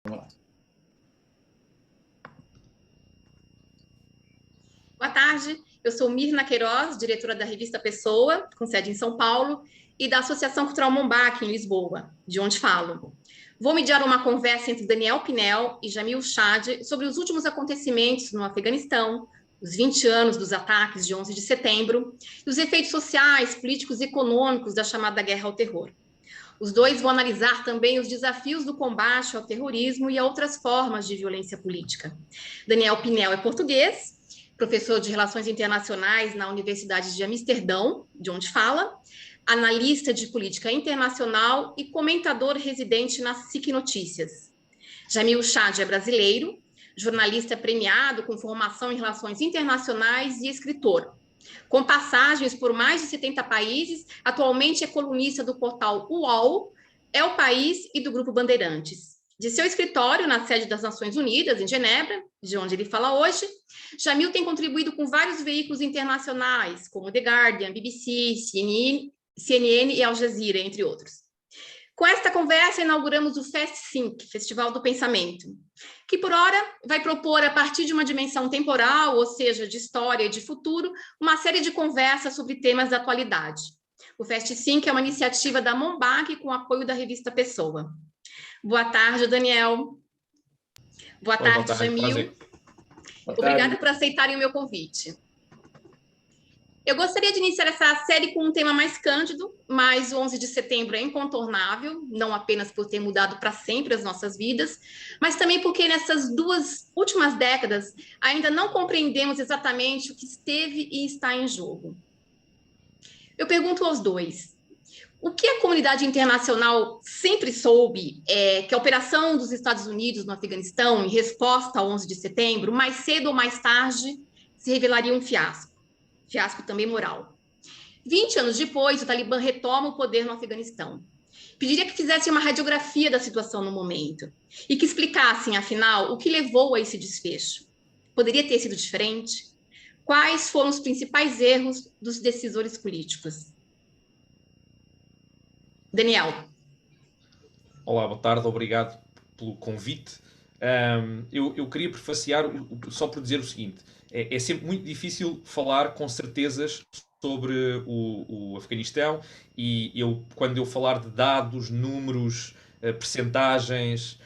Vamos lá. Boa tarde, eu sou Mirna Queiroz, diretora da revista Pessoa, com sede em São Paulo, e da Associação Cultural Mombac, em Lisboa, de onde falo. Vou mediar uma conversa entre Daniel Pinel e Jamil Chad sobre os últimos acontecimentos no Afeganistão, os 20 anos dos ataques de 11 de setembro e os efeitos sociais, políticos e econômicos da chamada guerra ao terror. Os dois vão analisar também os desafios do combate ao terrorismo e a outras formas de violência política. Daniel Pinel é português, professor de Relações Internacionais na Universidade de Amsterdão, de onde fala, analista de política internacional e comentador residente na SIC Notícias. Jamil Chad é brasileiro, jornalista premiado com formação em relações internacionais e escritor. Com passagens por mais de 70 países, atualmente é colunista do portal UOL, É o País e do Grupo Bandeirantes. De seu escritório na sede das Nações Unidas, em Genebra, de onde ele fala hoje, Jamil tem contribuído com vários veículos internacionais, como The Guardian, BBC, CNN e Al Jazeera, entre outros. Com esta conversa, inauguramos o FestSync, Festival do Pensamento, que por hora vai propor, a partir de uma dimensão temporal, ou seja, de história e de futuro, uma série de conversas sobre temas da atualidade. O FestSync é uma iniciativa da Mombac com apoio da revista Pessoa. Boa tarde, Daniel. Boa tarde, Jamil. Obrigada por aceitarem o meu convite. Eu gostaria de iniciar essa série com um tema mais cândido, mas o 11 de setembro é incontornável, não apenas por ter mudado para sempre as nossas vidas, mas também porque nessas duas últimas décadas ainda não compreendemos exatamente o que esteve e está em jogo. Eu pergunto aos dois: o que a comunidade internacional sempre soube é que a operação dos Estados Unidos no Afeganistão, em resposta ao 11 de setembro, mais cedo ou mais tarde, se revelaria um fiasco também moral. 20 anos depois, o Talibã retoma o poder no Afeganistão. Pediria que fizessem uma radiografia da situação no momento e que explicassem, afinal, o que levou a esse desfecho. Poderia ter sido diferente? Quais foram os principais erros dos decisores políticos? Daniel. Olá, boa tarde, obrigado pelo convite. Eu queria prefaciar só por dizer o seguinte: é sempre muito difícil falar com certezas sobre o Afeganistão, e quando eu falar de dados, números, percentagens,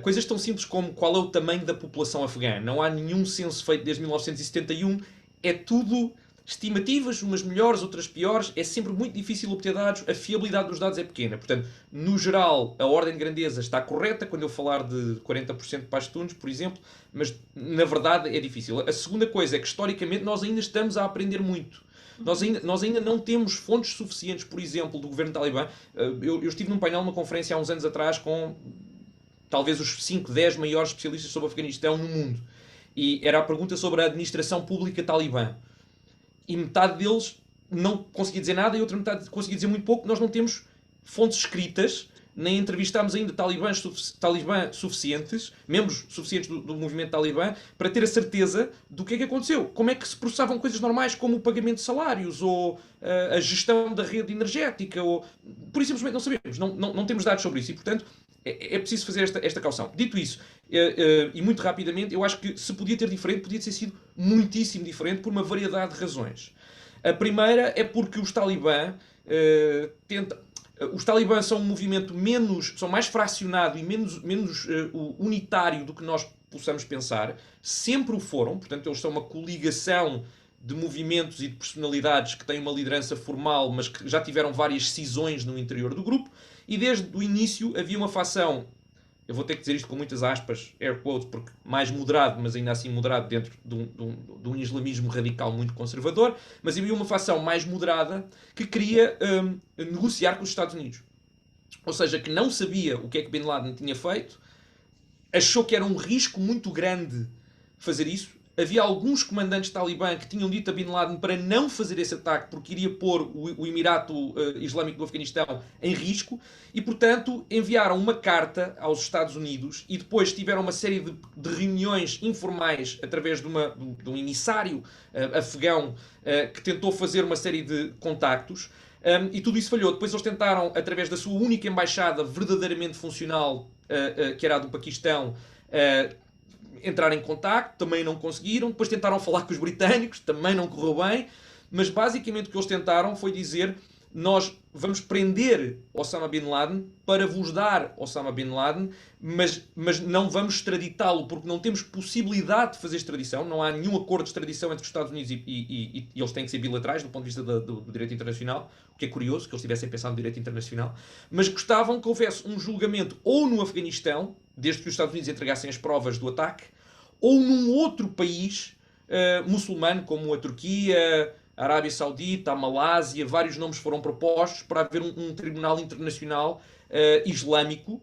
coisas tão simples como qual é o tamanho da população afegã, não há nenhum censo feito desde 1971, é tudo estimativas, umas melhores, outras piores, é sempre muito difícil obter dados, a fiabilidade dos dados é pequena. Portanto, no geral, a ordem de grandeza está correta, quando eu falar de 40% de pastuns, por exemplo, mas na verdade é difícil. A segunda coisa é que, historicamente, nós ainda estamos a aprender muito. Nós ainda não temos fontes suficientes, por exemplo, do governo talibã. Eu estive num painel, numa conferência há uns anos atrás, com talvez os 5, 10 maiores especialistas sobre o Afeganistão no mundo. E era a pergunta sobre a administração pública talibã. E metade deles não conseguia dizer nada e outra metade conseguia dizer muito pouco. Nós não temos fontes escritas, nem entrevistámos ainda talibãs suficientes, membros suficientes do movimento talibã, para ter a certeza do que é que aconteceu. Como é que se processavam coisas normais como o pagamento de salários, ou a gestão da rede energética, ou... Por isso simplesmente não sabemos, não temos dados sobre isso, e portanto é preciso fazer esta caução. Dito isso, e muito rapidamente, eu acho que se podia ter diferente, podia ter sido muitíssimo diferente por uma variedade de razões. A primeira é porque os talibã os talibãs são um movimento são mais fracionado e menos unitário do que nós possamos pensar. Sempre o foram, portanto eles são uma coligação de movimentos e de personalidades que têm uma liderança formal, mas que já tiveram várias cisões no interior do grupo, e desde o início havia uma facção, eu vou ter que dizer isto com muitas aspas, air quotes, porque mais moderado, mas ainda assim moderado dentro de um islamismo radical muito conservador, mas havia uma facção mais moderada que queria negociar com os Estados Unidos. Ou seja, que não sabia o que é que Bin Laden tinha feito, achou que era um risco muito grande fazer isso. Havia alguns comandantes talibã que tinham dito a Bin Laden para não fazer esse ataque porque iria pôr o Emirato Islâmico do Afeganistão em risco, e portanto enviaram uma carta aos Estados Unidos e depois tiveram uma série de reuniões informais através de um emissário afegão que tentou fazer uma série de contactos. E tudo isso falhou. Depois eles tentaram, através da sua única embaixada verdadeiramente funcional, que era a do Paquistão, entrar em contacto, também não conseguiram. Depois tentaram falar com os britânicos, também não correu bem. Mas basicamente o que eles tentaram foi dizer: nós vamos prender Osama Bin Laden para vos dar Osama Bin Laden, mas não vamos extraditá-lo porque não temos possibilidade de fazer extradição. Não há nenhum acordo de extradição entre os Estados Unidos e eles têm que ser bilaterais do ponto de vista do direito internacional, o que é curioso que eles tivessem pensado no direito internacional. Mas gostavam que houvesse um julgamento ou no Afeganistão, desde que os Estados Unidos entregassem as provas do ataque, ou num outro país muçulmano, como a Turquia, a Arábia Saudita, a Malásia. Vários nomes foram propostos para haver um tribunal internacional islâmico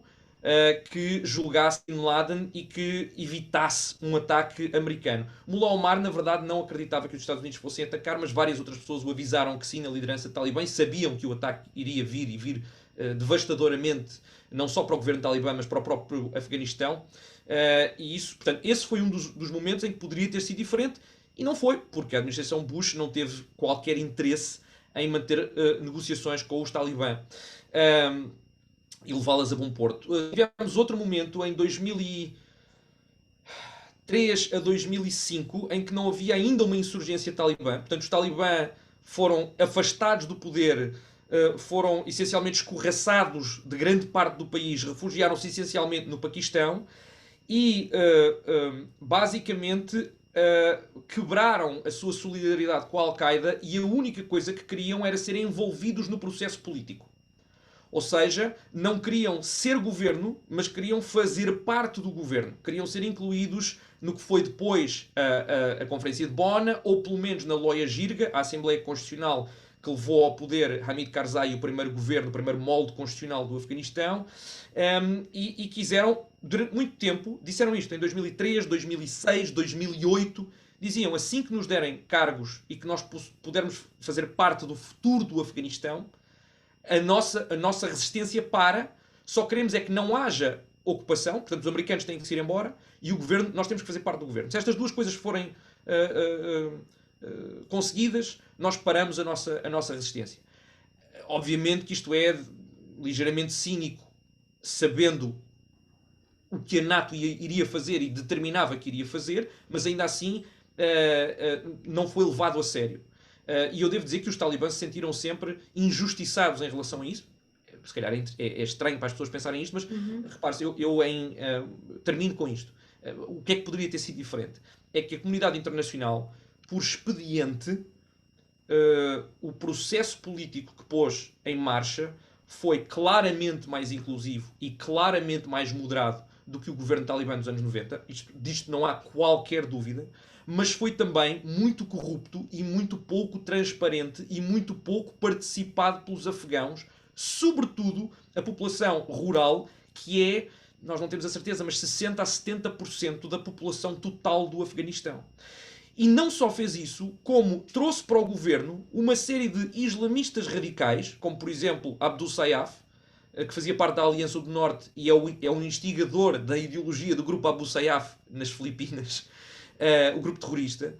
que julgasse Bin Laden e que evitasse um ataque americano. Mullah Omar, na verdade, não acreditava que os Estados Unidos fossem atacar, mas várias outras pessoas o avisaram que sim, na liderança talibã, e sabiam que o ataque iria vir devastadoramente, não só para o governo talibã, mas para o próprio Afeganistão. E isso, portanto, esse foi um dos momentos em que poderia ter sido diferente. E não foi, porque a administração Bush não teve qualquer interesse em manter negociações com os talibã e levá-las a bom porto. Tivemos outro momento em 2003 a 2005 em que não havia ainda uma insurgência talibã. Portanto, os talibã foram afastados do poder, foram essencialmente escorraçados de grande parte do país, refugiaram-se essencialmente no Paquistão e, basicamente, quebraram a sua solidariedade com a Al-Qaeda e a única coisa que queriam era serem envolvidos no processo político. Ou seja, não queriam ser governo, mas queriam fazer parte do governo. Queriam ser incluídos no que foi depois a Conferência de Bonn, ou pelo menos na Loya Jirga, a Assembleia Constitucional que levou ao poder Hamid Karzai, o primeiro governo, o primeiro molde constitucional do Afeganistão, e quiseram, durante muito tempo, disseram isto em 2003, 2006, 2008, diziam: assim que nos derem cargos e que nós pudermos fazer parte do futuro do Afeganistão, a nossa resistência para, só queremos é que não haja ocupação, portanto os americanos têm que se ir embora, e o governo, nós temos que fazer parte do governo. Se estas duas coisas forem conseguidas, nós paramos a nossa resistência. Obviamente que isto é ligeiramente cínico, sabendo o que a NATO iria fazer e determinava que iria fazer, mas ainda assim não foi levado a sério. E eu devo dizer que os talibãs se sentiram sempre injustiçados em relação a isso. Se calhar é estranho para as pessoas pensarem isto, mas repare-se, eu termino com isto. O que é que poderia ter sido diferente? É que a comunidade internacional, por expediente, o processo político que pôs em marcha foi claramente mais inclusivo e claramente mais moderado do que o governo talibã nos anos 90. Disto não há qualquer dúvida. Mas foi também muito corrupto e muito pouco transparente e muito pouco participado pelos afegãos, sobretudo a população rural, que é, nós não temos a certeza, mas 60% a 70% da população total do Afeganistão. E não só fez isso, como trouxe para o governo uma série de islamistas radicais, como por exemplo Abdul Sayyaf, que fazia parte da Aliança do Norte e é um instigador da ideologia do grupo Abu Sayyaf nas Filipinas, o grupo terrorista,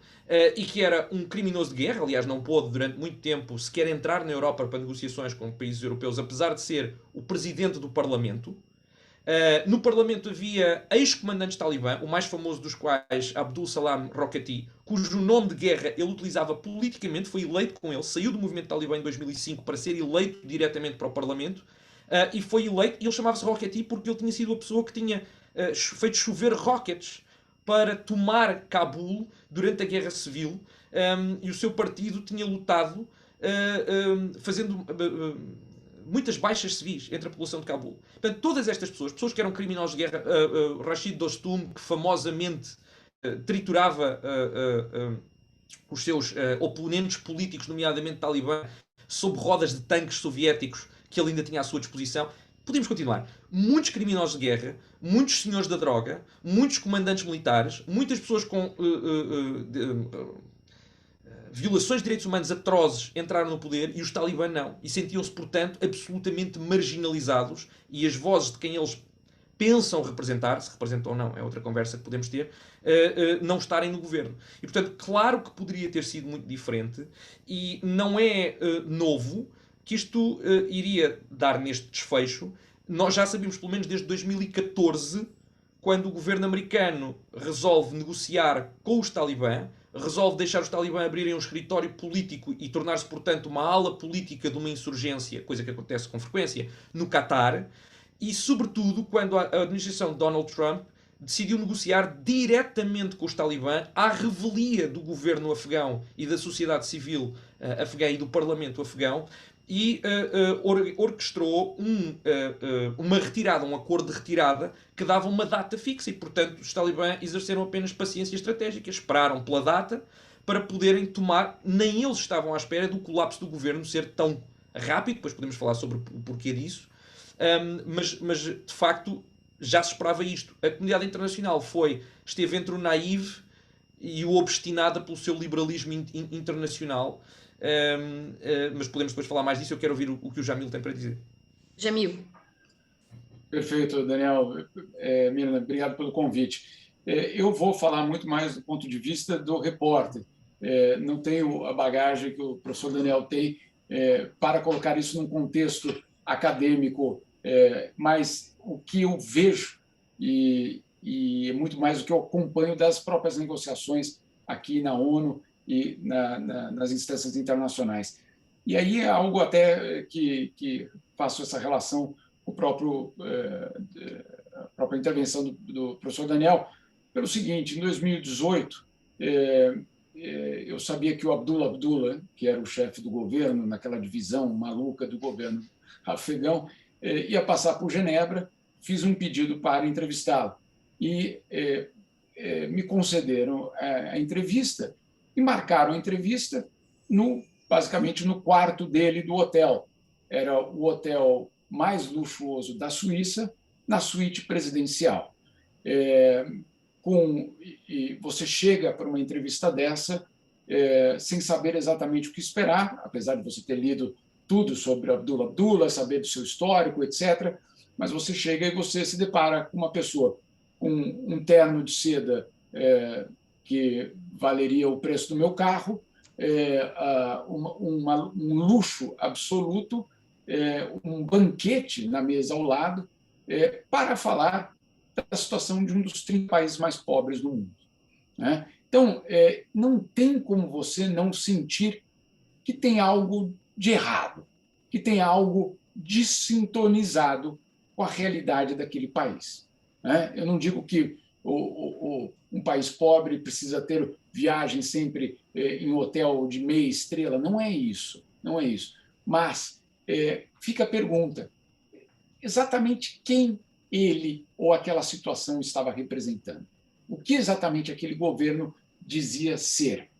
e que era um criminoso de guerra. Aliás, não pôde durante muito tempo sequer entrar na Europa para negociações com países europeus, apesar de ser o presidente do Parlamento. No Parlamento havia ex-comandantes talibã, o mais famoso dos quais Abdul Salam Rockati, cujo nome de guerra ele utilizava politicamente, foi eleito com ele, saiu do movimento talibã em 2005 para ser eleito diretamente para o Parlamento, e foi eleito, e ele chamava-se Rockati porque ele tinha sido a pessoa que tinha feito chover rockets para tomar Cabul durante a Guerra Civil, e o seu partido tinha lutado fazendo muitas baixas civis entre a população de Cabul. Portanto, todas estas pessoas que eram criminosos de guerra, Rashid Dostum, que famosamente triturava os seus oponentes políticos, nomeadamente talibã, sob rodas de tanques soviéticos que ele ainda tinha à sua disposição. Podemos continuar. Muitos criminosos de guerra, muitos senhores da droga, muitos comandantes militares, muitas pessoas com violações de direitos humanos atrozes entraram no poder, e os talibã não. E sentiam-se, portanto, absolutamente marginalizados, e as vozes de quem eles pensam representar, se representam ou não, é outra conversa que podemos ter, não estarem no governo. E, portanto, claro que poderia ter sido muito diferente, e não é novo que isto iria dar neste desfecho, nós já sabíamos, pelo menos desde 2014, quando o governo americano resolve negociar com os talibã, resolve deixar os talibã abrirem um escritório político e tornar-se, portanto, uma ala política de uma insurgência, coisa que acontece com frequência, no Catar, e, sobretudo, quando a administração de Donald Trump decidiu negociar diretamente com os talibã à revelia do governo afegão e da sociedade civil afegã e do parlamento afegão, e orquestrou uma retirada, um acordo de retirada que dava uma data fixa e, portanto, os talibã exerceram apenas paciência estratégica, esperaram pela data para poderem tomar, nem eles estavam à espera do colapso do governo ser tão rápido, depois podemos falar sobre o porquê disso, mas de facto já se esperava isto. A comunidade internacional esteve entre o naive e o obstinada pelo seu liberalismo internacional. Mas podemos depois falar mais disso. Eu quero ouvir o que o Jamil tem para dizer. Jamil. Perfeito, Daniel. Mirna, obrigado pelo convite. Eu vou falar muito mais do ponto de vista do repórter. Não tenho a bagagem que o professor Daniel tem para colocar isso num contexto acadêmico, mas o que eu vejo e é muito mais o que eu acompanho das próprias negociações aqui na ONU e nas instâncias internacionais. E aí é algo até que faço essa relação com a própria intervenção do professor Daniel, pelo seguinte: em 2018, eu sabia que o Abdullah, que era o chefe do governo, naquela divisão maluca do governo afegão, ia passar por Genebra, fiz um pedido para entrevistá-lo. E me concederam a entrevista e marcaram a entrevista basicamente no quarto dele do hotel. Era o hotel mais luxuoso da Suíça, na suíte presidencial. E você chega para uma entrevista dessa sem saber exatamente o que esperar, apesar de você ter lido tudo sobre Abdullah, saber do seu histórico, etc. Mas você chega e você se depara com uma pessoa com um terno de seda que valeria o preço do meu carro, um luxo absoluto, um banquete na mesa ao lado, para falar da situação de um dos 30 países mais pobres do mundo. Né? Então, não tem como você não sentir que tem algo de errado, que tem algo desintonizado com a realidade daquele país. Né? Eu não digo que um país pobre precisa ter viagem sempre em hotel de meia estrela, não é isso, não é isso. Mas fica a pergunta: exatamente quem ele ou aquela situação estava representando? O que exatamente aquele governo dizia ser?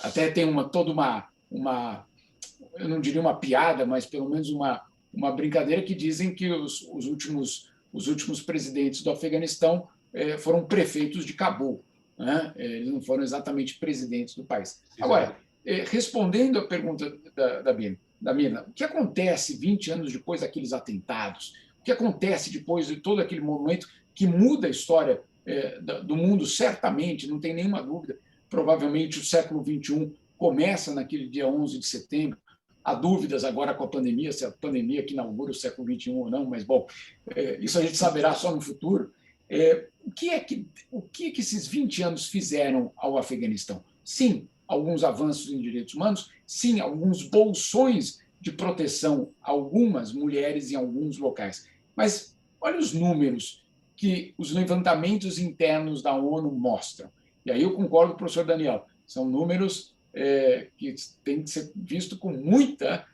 Até tem toda uma, eu não diria uma piada, mas pelo menos uma brincadeira, que dizem que os últimos presidentes do Afeganistão foram prefeitos de Cabul, né? Eles não foram exatamente presidentes do país. Agora, respondendo à pergunta da Mina, o que acontece 20 anos depois daqueles atentados? O que acontece depois de todo aquele momento que muda a história do mundo? Certamente, não tem nenhuma dúvida. Provavelmente o século XXI começa naquele dia 11 de setembro. Há dúvidas agora com a pandemia, se a pandemia que inaugura o século XXI ou não, mas, bom, isso a gente saberá só no futuro. O que é que esses 20 anos fizeram ao Afeganistão? Sim, alguns avanços em direitos humanos, sim, alguns bolsões de proteção a algumas mulheres em alguns locais. Mas olha os números que os levantamentos internos da ONU mostram. E aí eu concordo com o professor Daniel, são números que têm que ser vistos com muita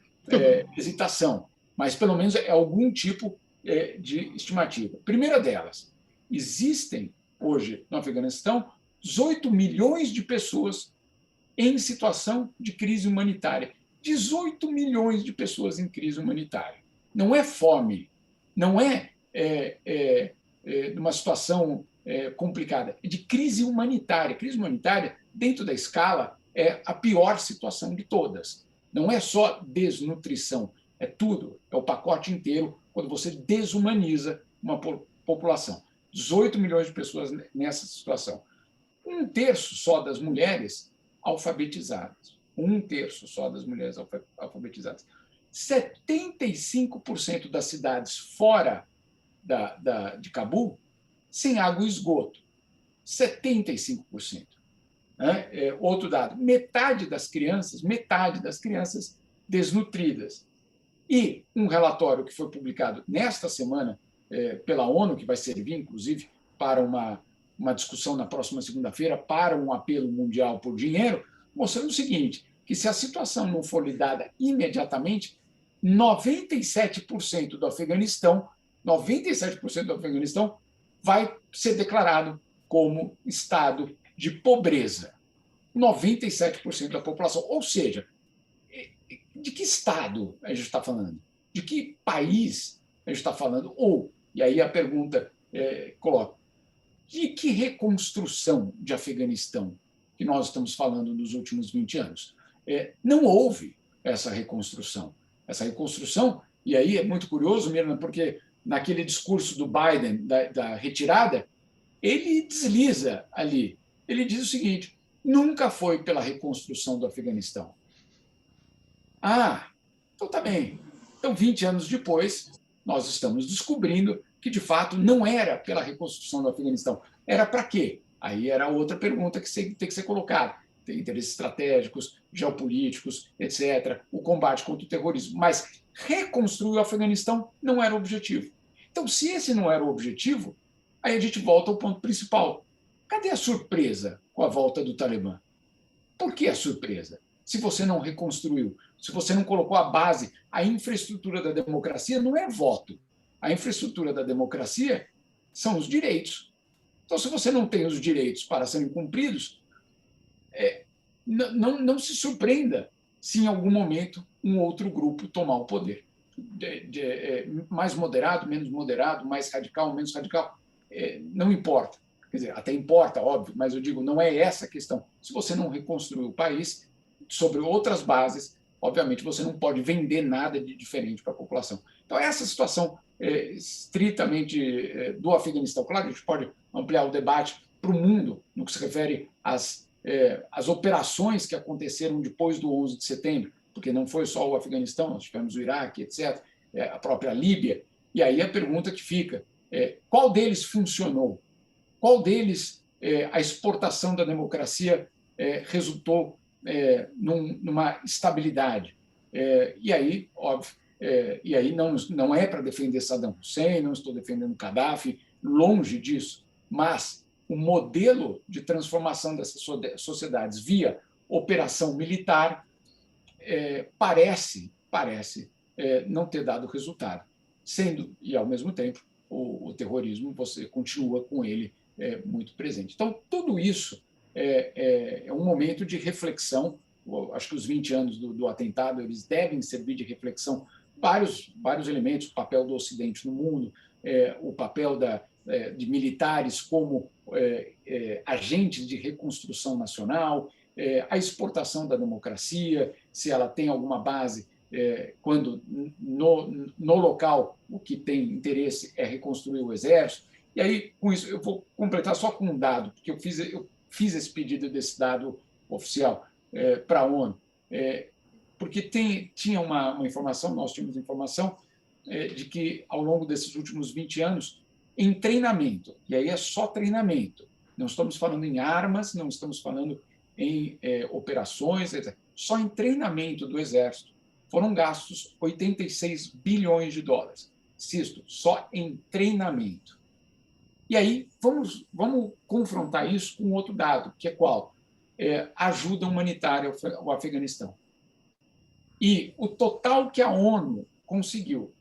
hesitação, mas pelo menos é algum tipo de estimativa. Primeira delas: existem hoje no Afeganistão 18 milhões de pessoas em situação de crise humanitária. 18 milhões de pessoas em crise humanitária. Não é fome, não é uma situação complicada, é de crise humanitária. Crise humanitária, dentro da escala, é a pior situação de todas. Não é só desnutrição, é tudo, é o pacote inteiro quando você desumaniza uma população. 18 milhões de pessoas nessa situação. 1/3 só das mulheres alfabetizadas. 1/3 só das mulheres alfabetizadas. 75% das cidades fora de Cabul sem água e esgoto, 75%. Né? Outro dado, metade das crianças desnutridas. E um relatório que foi publicado nesta semana pela ONU, que vai servir, inclusive, para uma discussão na próxima segunda-feira, para um apelo mundial por dinheiro, mostrando o seguinte, que se a situação não for lidada imediatamente, 97% do Afeganistão vai ser declarado como estado de pobreza. 97% da população. Ou seja, de que estado a gente está falando? De que país a gente está falando? E aí a pergunta coloca, de que reconstrução de Afeganistão que nós estamos falando nos últimos 20 anos? Não houve essa reconstrução. Essa reconstrução, e aí é muito curioso, Mirna, porque naquele discurso do Biden, da retirada, ele desliza ali. Ele diz o seguinte, nunca foi pela reconstrução do Afeganistão. Então tá bem. Então, 20 anos depois, nós estamos descobrindo que, de fato, não era pela reconstrução do Afeganistão. Era para quê? Aí era outra pergunta que tem que ser colocada. Tem interesses estratégicos, geopolíticos, etc., o combate contra o terrorismo. Mas reconstruir o Afeganistão não era o objetivo. Então, se esse não era o objetivo, aí a gente volta ao ponto principal. Cadê a surpresa com a volta do Talibã? Por que a surpresa? Se você não reconstruiu, se você não colocou a base, a infraestrutura da democracia não é voto. A infraestrutura da democracia são os direitos. Então, se você não tem os direitos para serem cumpridos, não se surpreenda se em algum momento um outro grupo tomar o poder. Mais moderado, menos moderado, mais radical, menos radical, não importa. Quer dizer, até importa, óbvio, mas eu digo, não é essa a questão. Se você não reconstruir o país sobre outras bases, obviamente você não pode vender nada de diferente para a população. Então, essa situação estritamente do Afeganistão, claro, a gente pode ampliar o debate para o mundo no que se refere às operações que aconteceram depois do 11 de setembro, porque não foi só o Afeganistão, nós tivemos o Iraque, etc., a própria Líbia. E aí a pergunta que fica, qual deles funcionou? Qual deles a exportação da democracia resultou numa estabilidade? E aí, óbvio, e aí não é para defender Saddam Hussein, não estou defendendo Gaddafi, longe disso, mas o modelo de transformação dessas sociedades via operação militar parece não ter dado resultado, sendo, e ao mesmo tempo, o terrorismo, você continua com ele muito presente. Então, tudo isso é um momento de reflexão. Acho que os 20 anos do atentado eles devem servir de reflexão, vários elementos, o papel do Ocidente no mundo, o papel de militares como agentes de reconstrução nacional, a exportação da democracia, se ela tem alguma base, quando no local o que tem interesse é reconstruir o exército. E aí, com isso, eu vou completar só com um dado, porque eu fiz esse pedido desse dado oficial para a ONU, porque tinha uma informação, nós tínhamos informação de que, ao longo desses últimos 20 anos, em treinamento, e aí é só treinamento, não estamos falando em armas, não estamos falando em operações, etc. Só em treinamento do Exército foram gastos 86 bilhões de dólares. Insisto, só em treinamento. E aí, vamos confrontar isso com outro dado, que é qual? Ajuda humanitária ao Afeganistão. E o total que a ONU conseguiu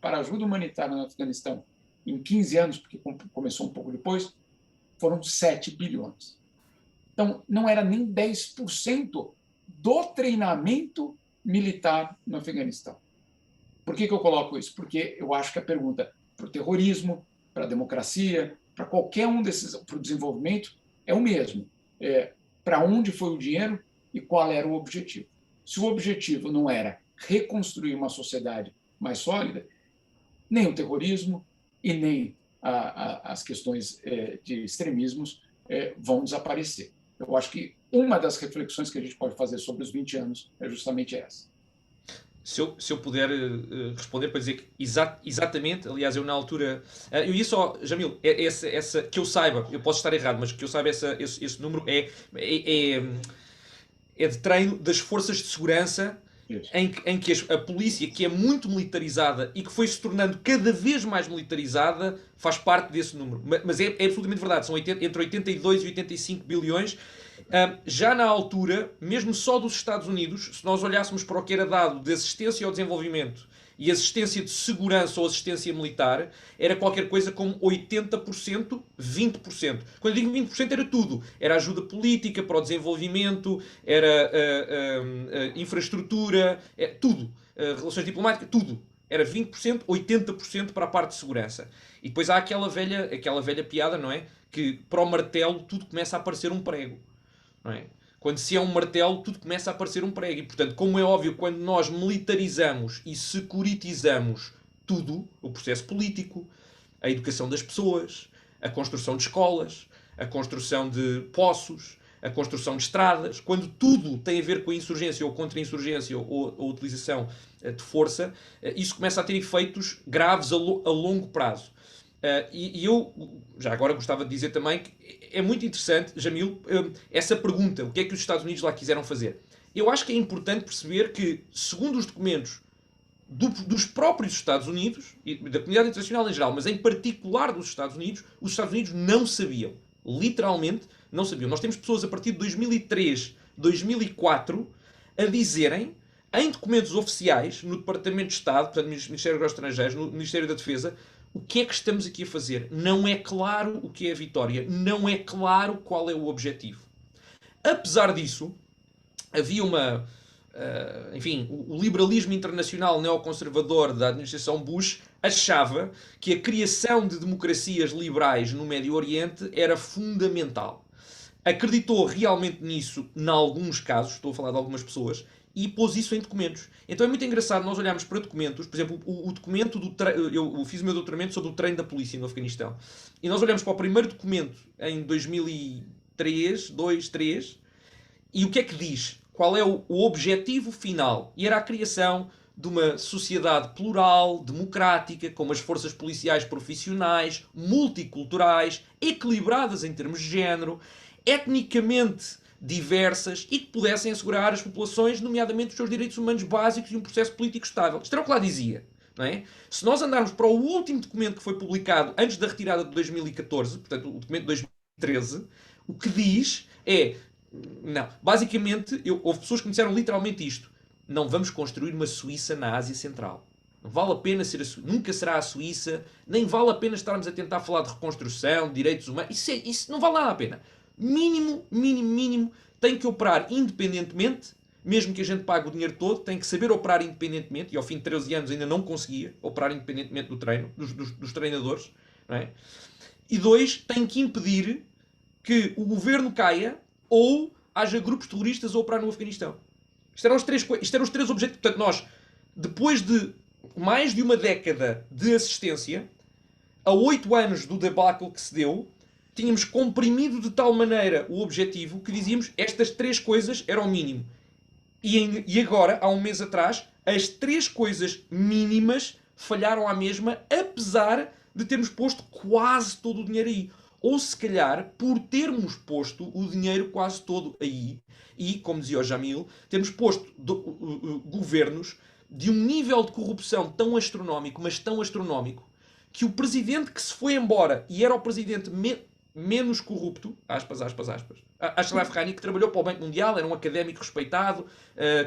para ajuda humanitária no Afeganistão em 15 anos, porque começou um pouco depois, foram 7 bilhões. Então, não era nem 10% do treinamento militar no Afeganistão. Por que eu coloco isso? Porque eu acho que a pergunta para o terrorismo, para a democracia, para qualquer um desses, para o desenvolvimento, é o mesmo. Para onde foi o dinheiro e qual era o objetivo? Se o objetivo não era reconstruir uma sociedade mais sólida, nem o terrorismo e nem as questões de extremismos vão desaparecer. Eu acho que uma das reflexões que a gente pode fazer sobre os 20 anos é justamente essa. Se eu puder responder para dizer que exatamente, aliás, eu na altura. Eu ia só, Jamil, essa, que eu saiba, eu posso estar errado, mas que eu saiba esse número é de treino das forças de segurança em que a polícia, que é muito militarizada e que foi se tornando cada vez mais militarizada, faz parte desse número. Mas é absolutamente verdade, são entre 82 e 85 bilhões. Já na altura, mesmo só dos Estados Unidos, se nós olhássemos para o que era dado de assistência ao desenvolvimento e assistência de segurança ou assistência militar, era qualquer coisa como 80%, 20%. Quando eu digo 20% era tudo. Era ajuda política para o desenvolvimento, era infraestrutura, tudo. Relações diplomáticas, tudo. Era 20%, 80% para a parte de segurança. E depois há aquela velha piada, não é? Que para o martelo tudo começa a parecer um prego. Não é? Quando se é um martelo, tudo começa a parecer um prego. E, portanto, como é óbvio, quando nós militarizamos e securitizamos tudo, o processo político, a educação das pessoas, a construção de escolas, a construção de poços, a construção de estradas, quando tudo tem a ver com a insurgência ou contra-insurgência ou a utilização de força, isso começa a ter efeitos graves a longo prazo. E eu, já agora gostava de dizer também que é muito interessante, Jamil, essa pergunta, o que é que os Estados Unidos lá quiseram fazer? Eu acho que é importante perceber que, segundo os documentos dos próprios Estados Unidos, e da comunidade internacional em geral, mas em particular dos Estados Unidos, os Estados Unidos não sabiam. Literalmente não sabiam. Nós temos pessoas a partir de 2003, 2004, a dizerem, em documentos oficiais, no Departamento de Estado, portanto, no Ministério dos Estrangeiros, no Ministério da Defesa, o que é que estamos aqui a fazer? Não é claro o que é a vitória. Não é claro qual é o objetivo. Apesar disso, havia enfim, o liberalismo internacional neoconservador da administração Bush achava que a criação de democracias liberais no Médio Oriente era fundamental. Acreditou realmente nisso, em alguns casos, estou a falar de algumas pessoas, e pôs isso em documentos. Então é muito engraçado nós olharmos para documentos, por exemplo, o documento eu fiz o meu doutoramento sobre o treino da polícia no Afeganistão, e nós olhamos para o primeiro documento em 2003, 2003, e o que é que diz? Qual é o objetivo final? E era a criação de uma sociedade plural, democrática, com umas forças policiais profissionais, multiculturais, equilibradas em termos de género, etnicamente diversas e que pudessem assegurar às populações, nomeadamente os seus direitos humanos básicos e um processo político estável. Isto era o que lá dizia. Não é? Se nós andarmos para o último documento que foi publicado antes da retirada de 2014, portanto o documento de 2013, o que diz é... Não. Basicamente, houve pessoas que me disseram literalmente isto. Não vamos construir uma Suíça na Ásia Central. Não vale a pena ser nunca será a Suíça, nem vale a pena estarmos a tentar falar de reconstrução, de direitos humanos. Isso não vale nada a pena. Mínimo, tem que operar independentemente, mesmo que a gente pague o dinheiro todo, tem que saber operar independentemente, e ao fim de 13 anos ainda não conseguia operar independentemente do treino, dos treinadores. Não é? E 2, tem que impedir que o governo caia ou haja grupos terroristas a operar no Afeganistão. Isto eram os três objetivos. Portanto, nós, depois de mais de uma década de assistência, a 8 anos do debacle que se deu, tínhamos comprimido de tal maneira o objetivo que dizíamos estas 3 coisas eram o mínimo. E agora, há um mês atrás, as 3 coisas mínimas falharam à mesma, apesar de termos posto quase todo o dinheiro aí. Ou se calhar, por termos posto o dinheiro quase todo aí, e, como dizia o Jamil, temos posto governos de um nível de corrupção tão astronómico, mas tão astronómico, que o presidente que se foi embora e era o presidente menos corrupto, aspas, Ashraf Ghani, que trabalhou para o Banco Mundial, era um académico respeitado,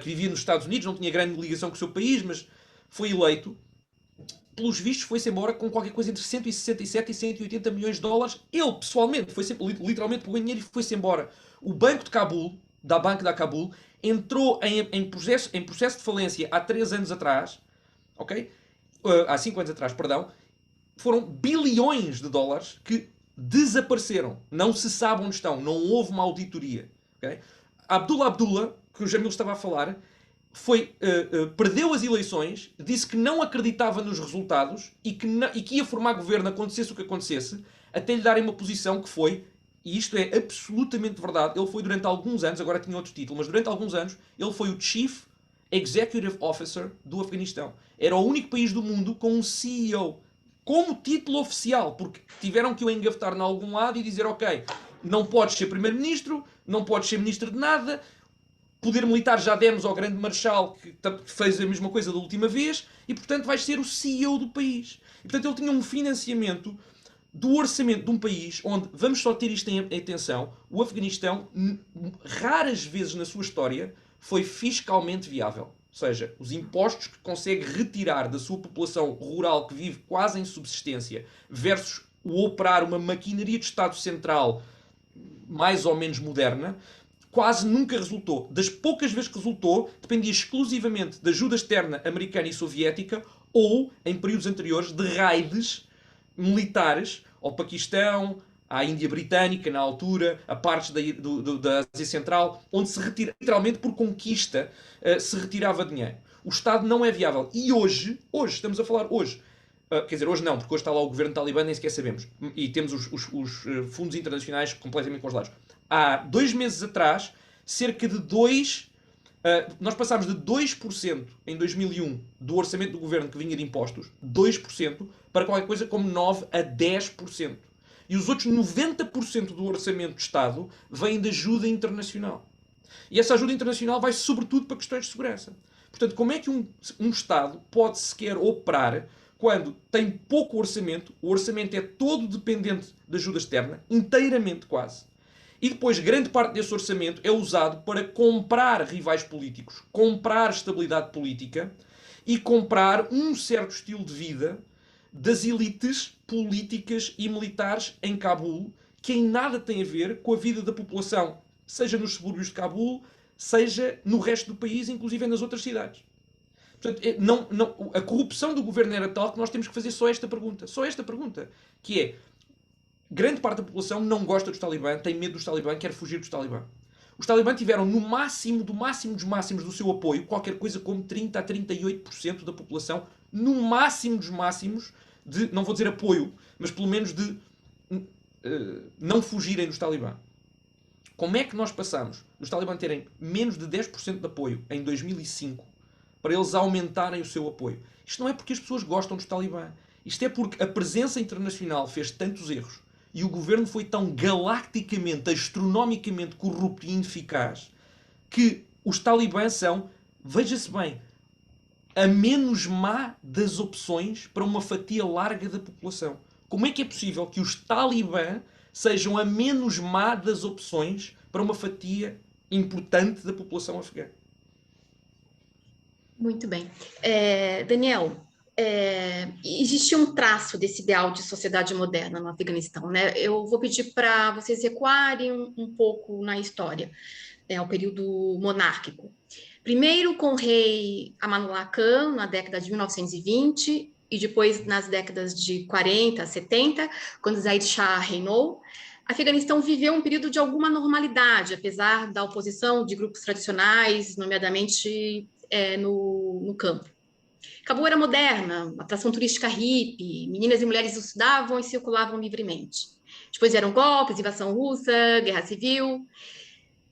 que vivia nos Estados Unidos, não tinha grande ligação com o seu país, mas foi eleito. Pelos vistos, foi-se embora com qualquer coisa entre 167 e 180 milhões de dólares. Ele, pessoalmente, literalmente pegou dinheiro e foi-se embora. O Banco de Cabul, da Banca da Cabul, entrou em processo de falência há 3 anos atrás, ok? Há 5 anos atrás, perdão. Foram bilhões de dólares que desapareceram. Não se sabe onde estão. Não houve uma auditoria. Okay? Abdullah, que o Jamil estava a falar, perdeu as eleições, disse que não acreditava nos resultados e que ia formar governo acontecesse o que acontecesse, até lhe darem uma posição que foi, e isto é absolutamente verdade, ele foi durante alguns anos, agora tinha outro título, mas durante alguns anos, ele foi o Chief Executive Officer do Afeganistão. Era o único país do mundo com um CEO como título oficial, porque tiveram que o engavetar em algum lado e dizer, ok, não podes ser primeiro-ministro, não podes ser ministro de nada, poder militar já demos ao grande marechal que fez a mesma coisa da última vez e, portanto, vais ser o CEO do país. E, portanto, ele tinha um financiamento do orçamento de um país onde, vamos só ter isto em atenção, o Afeganistão, raras vezes na sua história, foi fiscalmente viável. Ou seja, os impostos que consegue retirar da sua população rural que vive quase em subsistência versus o operar uma maquinaria de Estado Central mais ou menos moderna, quase nunca resultou. Das poucas vezes que resultou, dependia exclusivamente da ajuda externa americana e soviética ou, em períodos anteriores, de raids militares ao Paquistão, à Índia Britânica, na altura, a partes da Ásia Central, onde se retira, literalmente por conquista, se retirava dinheiro. O Estado não é viável. E hoje, estamos a falar hoje, quer dizer, hoje não, porque hoje está lá o governo talibã, nem sequer sabemos. E temos os fundos internacionais completamente congelados. Há 2 meses atrás, cerca de nós passámos de 2% em 2001 do orçamento do governo que vinha de impostos, 2%, para qualquer coisa como 9% a 10%. E os outros 90% do orçamento do Estado vem de ajuda internacional. E essa ajuda internacional vai sobretudo para questões de segurança. Portanto, como é que um Estado pode sequer operar quando tem pouco orçamento, o orçamento é todo dependente de ajuda externa, inteiramente quase, e depois grande parte desse orçamento é usado para comprar rivais políticos, comprar estabilidade política e comprar um certo estilo de vida das elites políticas e militares em Cabul, que em nada tem a ver com a vida da população, seja nos subúrbios de Cabul, seja no resto do país, inclusive nas outras cidades. Portanto, a corrupção do governo era tal que nós temos que fazer só esta pergunta, que é, grande parte da população não gosta dos talibã, tem medo dos talibã, quer fugir dos talibã. Os talibã tiveram no máximo dos máximos do seu apoio, qualquer coisa como 30% a 38% da população, no máximo dos máximos, de, não vou dizer apoio, mas pelo menos de não fugirem dos talibã. Como é que nós passamos dos talibã terem menos de 10% de apoio em 2005 para eles aumentarem o seu apoio? Isto não é porque as pessoas gostam dos talibã. Isto é porque a presença internacional fez tantos erros e o governo foi tão galacticamente, astronomicamente corrupto e ineficaz que os talibãs são, veja-se bem, a menos má das opções para uma fatia larga da população. Como é que é possível que os talibã sejam a menos má das opções para uma fatia importante da população afegã? Muito bem. Daniel, existe um traço desse ideal de sociedade moderna no Afeganistão, né? Eu vou pedir para vocês recuarem um pouco na história, ao período monárquico. Primeiro com o rei Amanullah Khan, na década de 1920, e depois nas décadas de 40, 70, quando Zahid Shah reinou, o Afeganistão viveu um período de alguma normalidade, apesar da oposição de grupos tradicionais, nomeadamente no campo. Cabul era moderna, atração turística hippie, meninas e mulheres estudavam e circulavam livremente. Depois vieram golpes, invasão russa, guerra civil.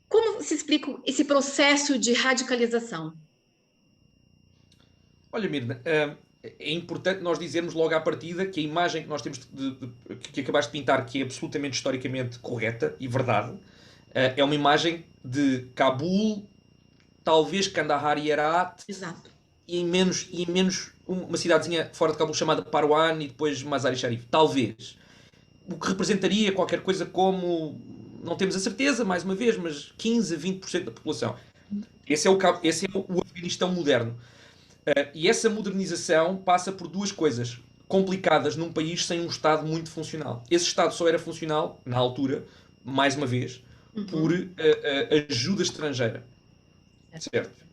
Como se explica esse processo de radicalização? Olha, Mirna, é importante nós dizermos logo à partida que a imagem que nós temos que acabaste de pintar, que é absolutamente historicamente correta e verdade, é uma imagem de Cabul, talvez Kandahar e Herat. Exato. E em menos uma cidadezinha fora de Cabul chamada Parwan e depois Mazar-i-Sharif. Talvez. O que representaria qualquer coisa como, não temos a certeza, mais uma vez, mas 15 a 20% da população. Esse é o Afeganistão moderno. E essa modernização passa por duas coisas complicadas num país sem um Estado muito funcional. Esse Estado só era funcional, na altura, mais uma vez, por ajuda estrangeira. Certo?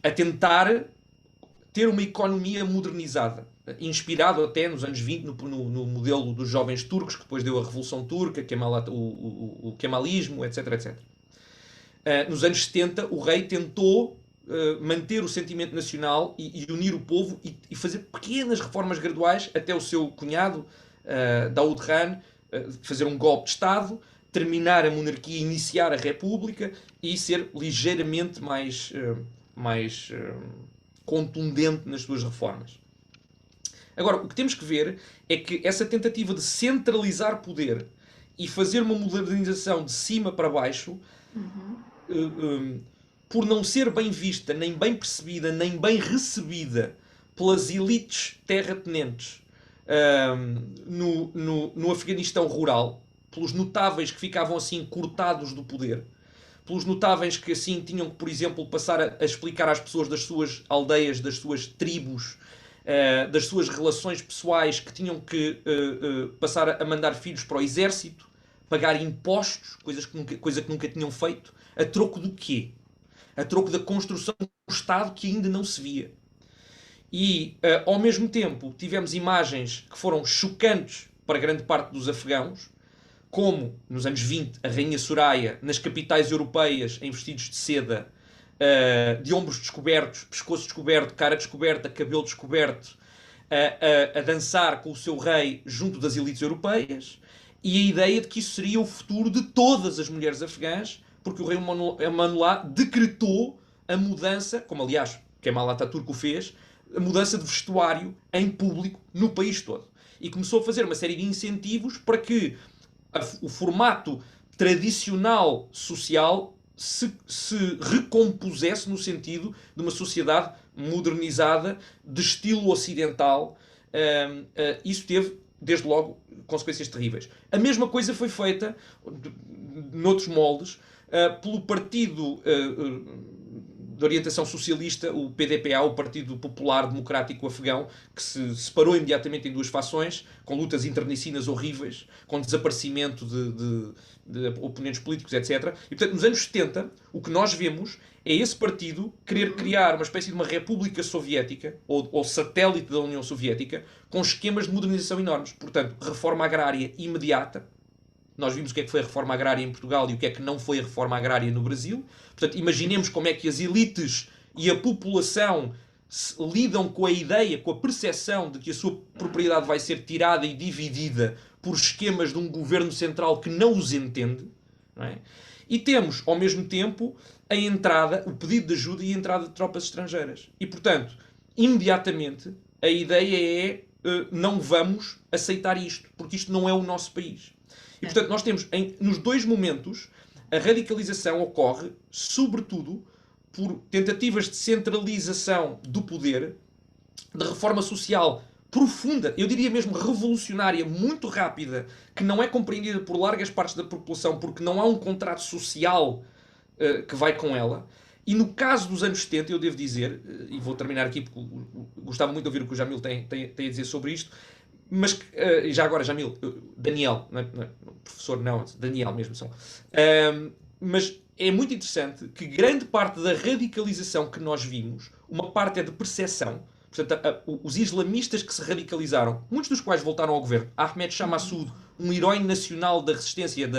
A tentar ter uma economia modernizada, inspirado até nos anos 20 no modelo dos jovens turcos, que depois deu a Revolução Turca, o Kemalismo, etc, etc. Nos anos 70, o rei tentou manter o sentimento nacional e unir o povo e fazer pequenas reformas graduais até o seu cunhado, Daoud Khan, fazer um golpe de Estado, terminar a monarquia, iniciar a república e ser ligeiramente mais contundente nas suas reformas. Agora, o que temos que ver é que essa tentativa de centralizar poder e fazer uma modernização de cima para baixo, por não ser bem vista, nem bem percebida, nem bem recebida pelas elites terratenentes no Afeganistão rural, pelos notáveis que ficavam assim cortados do poder, pelos notáveis que assim tinham que, por exemplo, passar a explicar às pessoas das suas aldeias, das suas tribos, das suas relações pessoais, que tinham que passar a mandar filhos para o exército, pagar impostos, coisa que nunca tinham feito, a troco do quê? A troco da construção de um Estado que ainda não se via. E, ao mesmo tempo, tivemos imagens que foram chocantes para grande parte dos afegãos, como, nos anos 20, a Rainha Soraya, nas capitais europeias, em vestidos de seda, de ombros descobertos, pescoço descoberto, cara descoberta, cabelo descoberto, a dançar com o seu rei junto das elites europeias, e a ideia de que isso seria o futuro de todas as mulheres afegãs, porque o rei Amanullah decretou a mudança, como aliás Kemal Atatürk o fez, a mudança de vestuário em público no país todo. E começou a fazer uma série de incentivos para que o formato tradicional social se recompusesse no sentido de uma sociedade modernizada de estilo ocidental. Isso teve, desde logo, consequências terríveis. A mesma coisa foi feita, noutros moldes, pelo partido de orientação socialista, o PDPA, o Partido Popular Democrático Afegão, que se separou imediatamente em duas fações, com lutas internecinas horríveis, com desaparecimento de oponentes políticos, etc. E, portanto, nos anos 70, o que nós vemos é esse partido querer criar uma espécie de uma república soviética, ou satélite da União Soviética, com esquemas de modernização enormes. Portanto, reforma agrária imediata. Nós vimos o que é que foi a reforma agrária em Portugal e o que é que não foi a reforma agrária no Brasil. Portanto, imaginemos como é que as elites e a população lidam com a ideia, com a percepção de que a sua propriedade vai ser tirada e dividida por esquemas de um governo central que não os entende. Não é? E temos, ao mesmo tempo, a entrada, o pedido de ajuda e a entrada de tropas estrangeiras. E, portanto, imediatamente, a ideia é não vamos aceitar isto, porque isto não é o nosso país. E, portanto, nós temos, nos dois momentos, a radicalização ocorre, sobretudo, por tentativas de centralização do poder, de reforma social profunda, eu diria mesmo revolucionária, muito rápida, que não é compreendida por largas partes da população, porque não há um contrato social que vai com ela. E no caso dos anos 70, eu devo dizer, e vou terminar aqui porque gostava muito de ouvir o que o Jamil tem a dizer sobre isto, mas já agora, Jamil, Daniel, não é professor, não, Daniel mesmo são. Mas é muito interessante que grande parte da radicalização que nós vimos, uma parte é de percepção. Portanto, os islamistas que se radicalizaram, muitos dos quais voltaram ao governo, Ahmed Shah Massoud, um herói nacional da resistência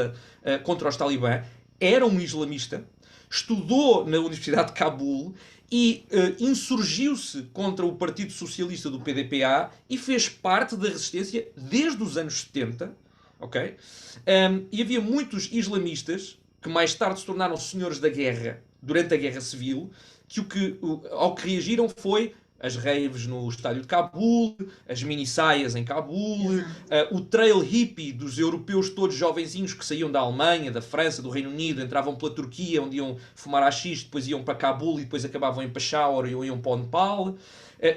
contra os talibã, era um islamista, estudou na Universidade de Cabul e insurgiu-se contra o Partido Socialista do PDPA e fez parte da resistência desde os anos 70. Okay? E havia muitos islamistas que mais tarde se tornaram senhores da guerra durante a Guerra Civil, ao que reagiram foi as raves no estádio de Cabul, as mini-saias em Cabul, o trail hippie dos europeus todos jovenzinhos que saíam da Alemanha, da França, do Reino Unido, entravam pela Turquia, onde iam fumar haxixe, depois iam para Cabul e depois acabavam em Peshawar ou iam para o Nepal.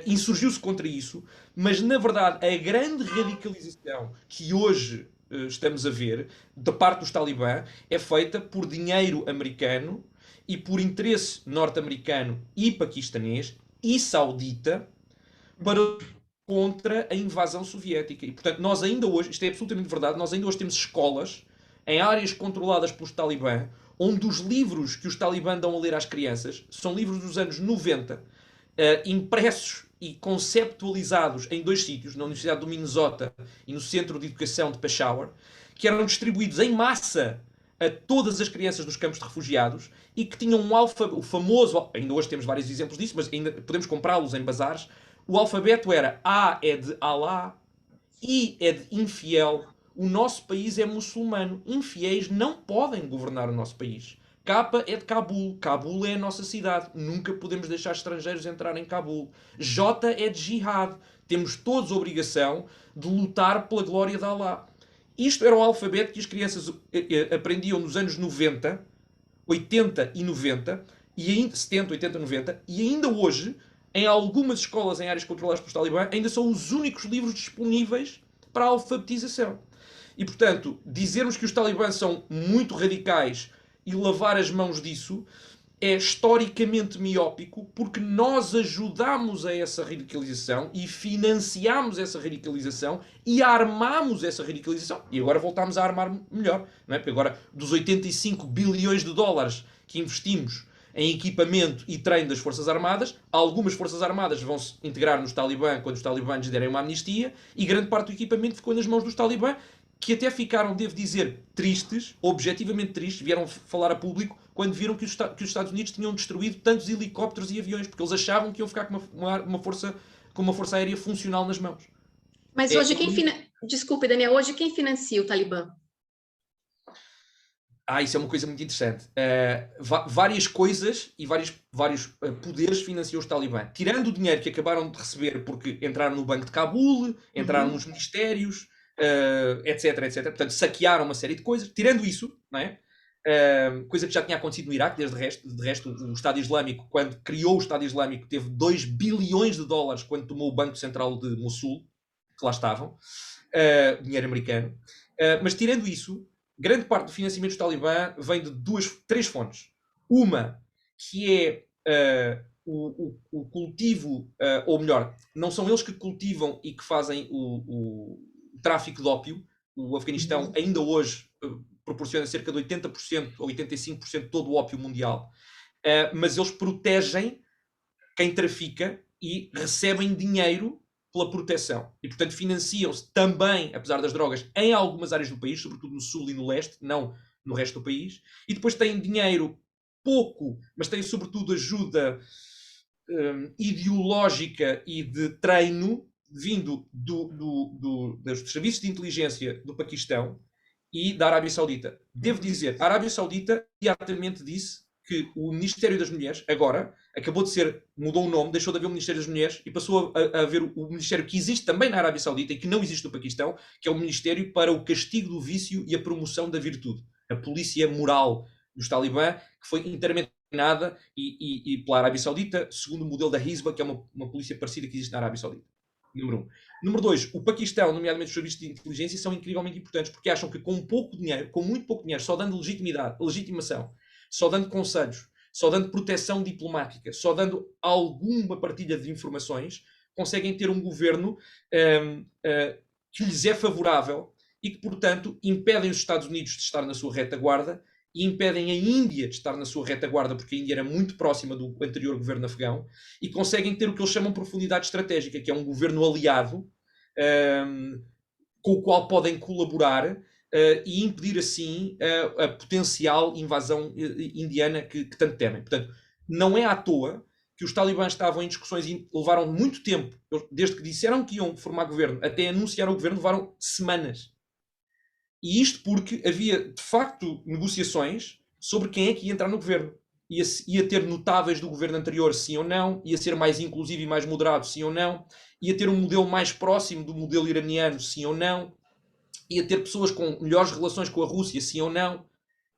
Insurgiu-se contra isso, mas na verdade a grande radicalização que hoje estamos a ver da parte dos talibã é feita por dinheiro americano e por interesse norte-americano e paquistanês e saudita contra a invasão soviética. E, portanto, nós ainda hoje, isto é absolutamente verdade, nós ainda hoje temos escolas em áreas controladas pelos talibã, onde os livros que os talibã dão a ler às crianças são livros dos anos 90, impressos e conceptualizados em dois sítios, na Universidade do Minnesota e no Centro de Educação de Peshawar, que eram distribuídos em massa a todas as crianças dos campos de refugiados e que tinham um alfabeto, o famoso, ainda hoje temos vários exemplos disso, mas ainda podemos comprá-los em bazares. O alfabeto era A é de Alá, I é de infiel. O nosso país é muçulmano. Infiéis não podem governar o nosso país. K é de Cabul. Cabul é a nossa cidade. Nunca podemos deixar estrangeiros entrar em Cabul. J é de Jihad. Temos todos a obrigação de lutar pela glória de Allah. Isto era o alfabeto que as crianças aprendiam nos anos 90, 80 e 90, e ainda, 70, 80, 90, e ainda hoje, em algumas escolas em áreas controladas pelos talibã, ainda são os únicos livros disponíveis para a alfabetização. E, portanto, dizermos que os talibãs são muito radicais e lavar as mãos disso é historicamente miópico, porque nós ajudámos a essa radicalização e financiámos essa radicalização e armámos essa radicalização. E agora voltámos a armar melhor. Não é? Porque agora, dos 85 bilhões de dólares que investimos em equipamento e treino das Forças Armadas, algumas Forças Armadas vão se integrar nos talibã quando os talibãs derem uma amnistia, e grande parte do equipamento ficou nas mãos dos talibã, que até ficaram, devo dizer, tristes, objetivamente tristes, vieram falar a público quando viram que os Estados Unidos tinham destruído tantos helicópteros e aviões, porque eles achavam que iam ficar com uma força aérea funcional nas mãos. Mas hoje Desculpe, Daniel, hoje quem financia o Talibã? Isso é uma coisa muito interessante. Várias coisas e vários poderes financiam os talibã. Tirando o dinheiro que acabaram de receber porque entraram no Banco de Cabul, entraram nos ministérios, etc, etc. Portanto, saquearam uma série de coisas. Tirando isso, não é? Coisa que já tinha acontecido no Iraque, de resto o Estado Islâmico, quando criou o Estado Islâmico, teve 2 bilhões de dólares quando tomou o Banco Central de Mossul, que lá estavam, dinheiro americano. Mas tirando isso, grande parte do financiamento dos talibã vem de três fontes. Uma, que é o cultivo, ou melhor, não são eles que cultivam e que fazem o tráfico de ópio. O Afeganistão ainda hoje proporciona cerca de 80% ou 85% de todo o ópio mundial. Mas eles protegem quem trafica e recebem dinheiro pela proteção. E, portanto, financiam-se também, apesar das drogas, em algumas áreas do país, sobretudo no sul e no leste, não no resto do país. E depois têm dinheiro pouco, mas têm, sobretudo, ajuda ideológica e de treino vindo dos serviços de inteligência do Paquistão e da Arábia Saudita. Devo dizer, a Arábia Saudita imediatamente disse que o Ministério das Mulheres, agora, mudou o nome, deixou de haver o Ministério das Mulheres e passou a haver o Ministério que existe também na Arábia Saudita e que não existe no Paquistão, que é o Ministério para o Castigo do Vício e a Promoção da Virtude. A polícia moral dos talibã, que foi inteiramente treinada e pela Arábia Saudita, segundo o modelo da Hizba, que é uma polícia parecida que existe na Arábia Saudita. Número 1. Número 2, o Paquistão, nomeadamente os serviços de inteligência, são incrivelmente importantes porque acham que com muito pouco dinheiro, só dando legitimação, só dando conselhos, só dando proteção diplomática, só dando alguma partilha de informações, conseguem ter um governo que lhes é favorável e que, portanto, impedem os Estados Unidos de estar na sua retaguarda e impedem a Índia de estar na sua retaguarda, porque a Índia era muito próxima do anterior governo afegão, e conseguem ter o que eles chamam de profundidade estratégica, que é um governo aliado com o qual podem colaborar e impedir assim a potencial invasão indiana que tanto temem. Portanto, não é à toa que os talibãs estavam em discussões e levaram muito tempo, desde que disseram que iam formar governo até anunciar o governo, levaram semanas. E isto porque havia, de facto, negociações sobre quem é que ia entrar no governo. Ia ter notáveis do governo anterior, sim ou não, ia ser mais inclusivo e mais moderado, sim ou não, ia ter um modelo mais próximo do modelo iraniano, sim ou não, ia ter pessoas com melhores relações com a Rússia, sim ou não.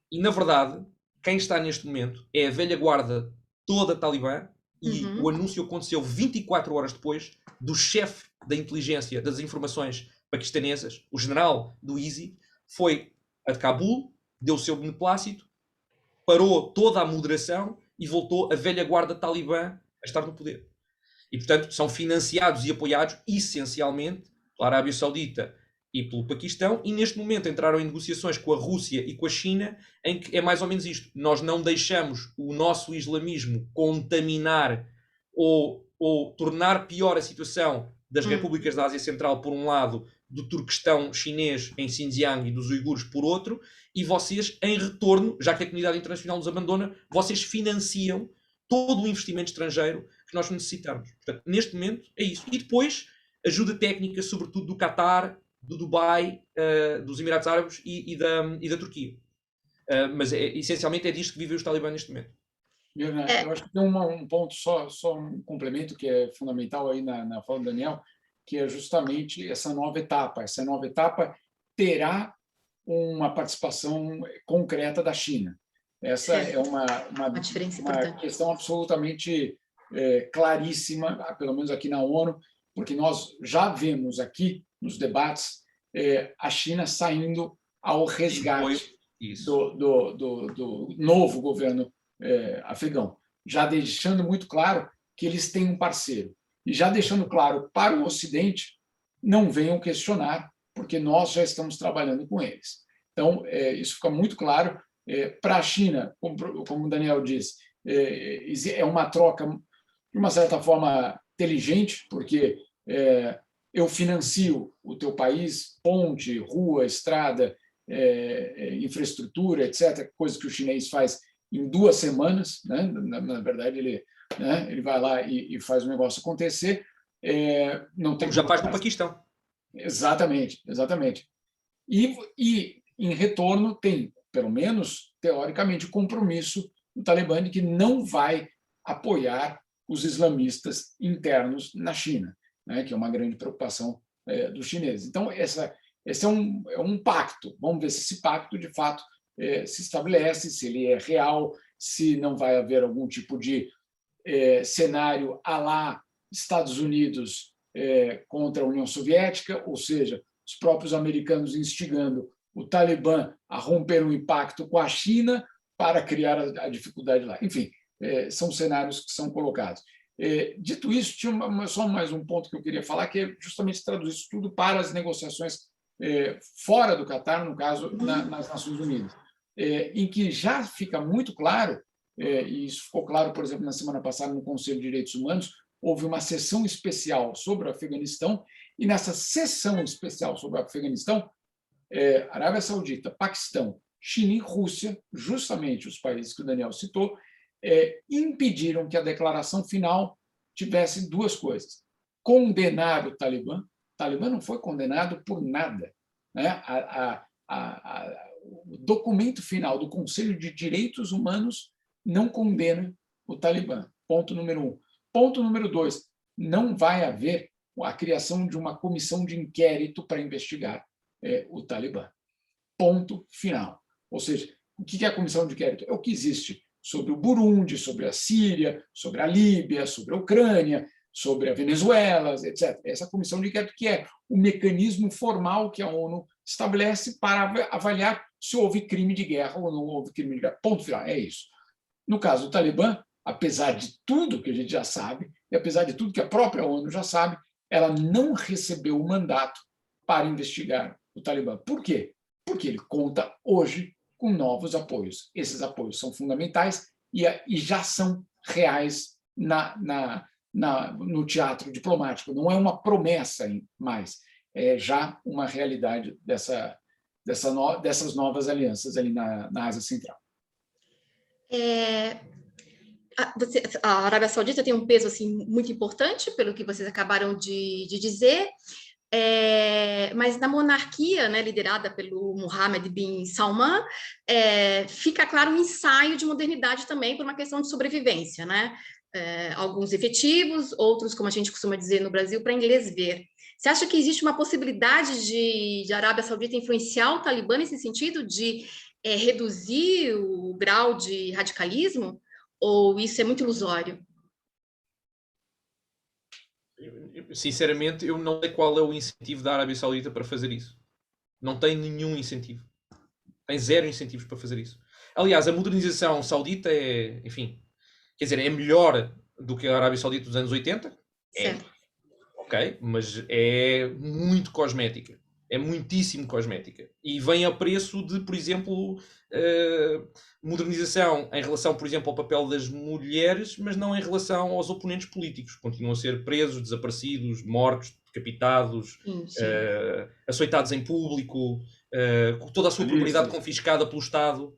E, na verdade, quem está neste momento é a velha guarda toda talibã, e o anúncio aconteceu 24 horas depois do chefe da inteligência das informações paquistanesas, o general do ISI, foi a Cabul, deu o seu beneplácito, parou toda a moderação e voltou a velha guarda talibã a estar no poder. E, portanto, são financiados e apoiados essencialmente pela Arábia Saudita e pelo Paquistão, e neste momento entraram em negociações com a Rússia e com a China, em que é mais ou menos isto. Nós não deixamos o nosso islamismo contaminar ou tornar pior a situação das repúblicas da Ásia Central, por um lado, do Turquestão chinês em Xinjiang e dos uigures por outro, e vocês, em retorno, já que a comunidade internacional nos abandona, vocês financiam todo o investimento estrangeiro que nós necessitamos. Portanto, neste momento, é isso. E depois, ajuda técnica, sobretudo do Qatar, do Dubai, dos Emirados Árabes e da Turquia. Mas essencialmente é disto que vivem os talibãs neste momento. Eu acho que tem um ponto, só um complemento que é fundamental aí na fala do Daniel, que é justamente essa nova etapa. Essa nova etapa terá uma participação concreta da China. Essa é uma diferença uma importante. questão absolutamente claríssima, pelo menos aqui na ONU, porque nós já vemos aqui nos debates a China saindo ao resgate do novo governo afegão, já deixando muito claro que eles têm um parceiro. E já deixando claro para o Ocidente, não venham questionar, porque nós já estamos trabalhando com eles. Então, isso fica muito claro. Para a China, como o Daniel disse, é uma troca, de uma certa forma, inteligente, porque eu financio o teu país, ponte, rua, estrada, infraestrutura, etc., coisa que o chinês faz em 2 semanas, né? Na verdade, ele vai lá e faz o negócio acontecer. Não tem já faz no Paquistão. Exatamente. E, em retorno, tem, pelo menos, teoricamente, o compromisso do Talibã de que não vai apoiar os islamistas internos na China, né? Que é uma grande preocupação dos chineses. Então, esse é um pacto. Vamos ver se esse pacto, de fato, se estabelece, se ele é real, se não vai haver algum tipo de cenário à la Estados Unidos contra a União Soviética, ou seja, os próprios americanos instigando o Talibã a romper um impacto com a China para criar a dificuldade lá. Enfim, são cenários que são colocados. Dito isso, tinha só mais um ponto que eu queria falar, que é justamente traduzir isso tudo para as negociações fora do Catar, no caso, nas Nações Unidas, em que já fica muito claro, e isso ficou claro, por exemplo, na semana passada no Conselho de Direitos Humanos, houve uma sessão especial sobre o Afeganistão, e nessa sessão especial sobre o Afeganistão, Arábia Saudita, Paquistão, China e Rússia, justamente os países que o Daniel citou, impediram que a declaração final tivesse 2 coisas: condenar o Talibã. O Talibã não foi condenado por nada, né? O documento final do Conselho de Direitos Humanos não condena o Talibã. Ponto número 1. Ponto número 2, não vai haver a criação de uma comissão de inquérito para investigar o Talibã. Ponto final. Ou seja, o que é a comissão de inquérito? É o que existe sobre o Burundi, sobre a Síria, sobre a Líbia, sobre a Ucrânia, sobre a Venezuela, etc. Essa comissão de inquérito que é o mecanismo formal que a ONU estabelece para avaliar se houve crime de guerra ou não houve crime de guerra. Ponto final, é isso. No caso do Talibã, apesar de tudo que a gente já sabe, e apesar de tudo que a própria ONU já sabe, ela não recebeu o mandato para investigar o Talibã. Por quê? Porque ele conta hoje com novos apoios. Esses apoios são fundamentais e já são reais no teatro diplomático. Não é uma promessa mais, é já uma realidade dessas novas alianças ali na Ásia Central. A Arábia Saudita tem um peso assim, muito importante, pelo que vocês acabaram de dizer, mas na monarquia, né, liderada pelo Mohammed bin Salman, fica claro um ensaio de modernidade também por uma questão de sobrevivência, né? Alguns efetivos, outros, como a gente costuma dizer no Brasil, para inglês ver. Você acha que existe uma possibilidade de Arábia Saudita influenciar o Talibã nesse sentido de reduzir o grau de radicalismo? Ou isso é muito ilusório? Sinceramente, eu não sei qual é o incentivo da Arábia Saudita para fazer isso. Não tem nenhum incentivo. Tem 0 incentivos para fazer isso. Aliás, a modernização saudita enfim, quer dizer, é melhor do que a Arábia Saudita dos anos 80. Certo. Ok, mas é muito cosmética. É muitíssimo cosmética. E vem a preço de, por exemplo, modernização em relação, por exemplo, ao papel das mulheres, mas não em relação aos oponentes políticos. Continuam a ser presos, desaparecidos, mortos, decapitados, açoitados em público, com toda a sua propriedade confiscada pelo Estado,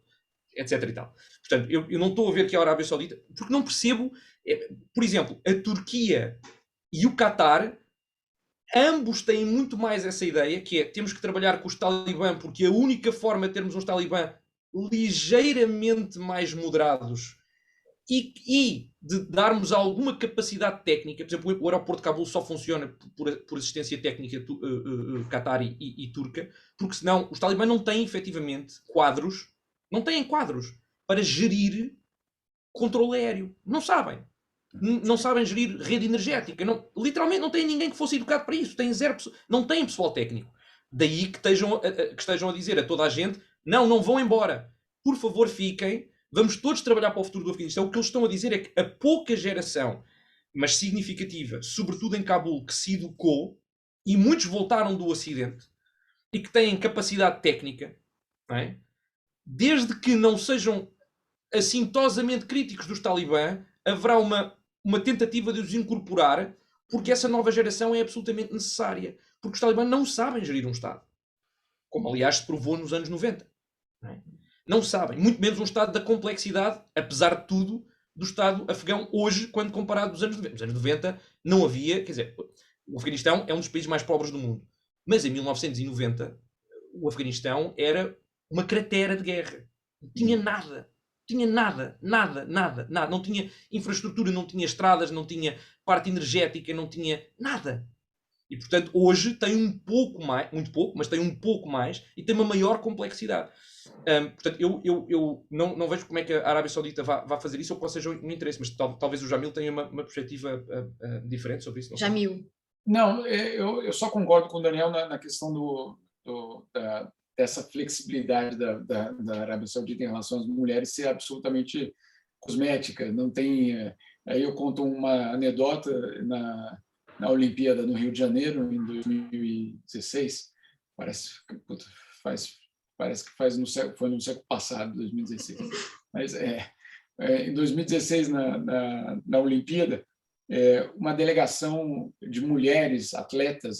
etc. E tal. Portanto, eu não estou a ver que a Arábia Saudita, porque não percebo, por exemplo, a Turquia e o Qatar, ambos têm muito mais essa ideia, que é: temos que trabalhar com os talibã, porque a única forma de termos uns talibã ligeiramente mais moderados e de darmos alguma capacidade técnica, por exemplo, o aeroporto de Cabul só funciona por assistência técnica qatari e turca, porque senão os talibãs não têm efetivamente quadros, não têm quadros para gerir controle aéreo. Não sabem. Não sabem gerir rede energética. Não, literalmente não têm ninguém que fosse educado para isso. Têm zero, não têm pessoal técnico. Daí que estejam a dizer a toda a gente, não vão embora. Por favor, fiquem. Vamos todos trabalhar para o futuro do Afeganistão. O que eles estão a dizer é que a pouca geração, mas significativa, sobretudo em Cabul, que se educou, e muitos voltaram do Ocidente, e que têm capacidade técnica, não é? Desde que não sejam assintosamente críticos dos talibã, haverá uma tentativa de os incorporar, porque essa nova geração é absolutamente necessária. Porque os talibã não sabem gerir um Estado. Como, aliás, se provou nos anos 90. Não é? Não sabem. Muito menos um Estado da complexidade, apesar de tudo, do Estado afegão hoje, quando comparado dos anos 90. Nos anos 90 não havia... Quer dizer, o Afeganistão é um dos países mais pobres do mundo. Mas em 1990, o Afeganistão era uma cratera de guerra. Não tinha nada. Tinha nada. Não tinha infraestrutura, não tinha estradas, não tinha parte energética, não tinha nada. E, portanto, hoje tem um pouco mais, muito pouco, mas tem um pouco mais e tem uma maior complexidade. Portanto, eu não vejo como é que a Arábia Saudita vai fazer isso ou qual seja o interesse, mas talvez o Jamil tenha uma perspectiva diferente sobre isso. Jamil. Não, eu só concordo com o Daniel na questão dessa flexibilidade da Arábia Saudita em relação às mulheres ser absolutamente cosmética. Não tem. Aí eu conto uma anedota na Olimpíada no Rio de Janeiro, em 2016. Parece que foi no século passado, 2016. Mas em 2016, na Olimpíada, uma delegação de mulheres atletas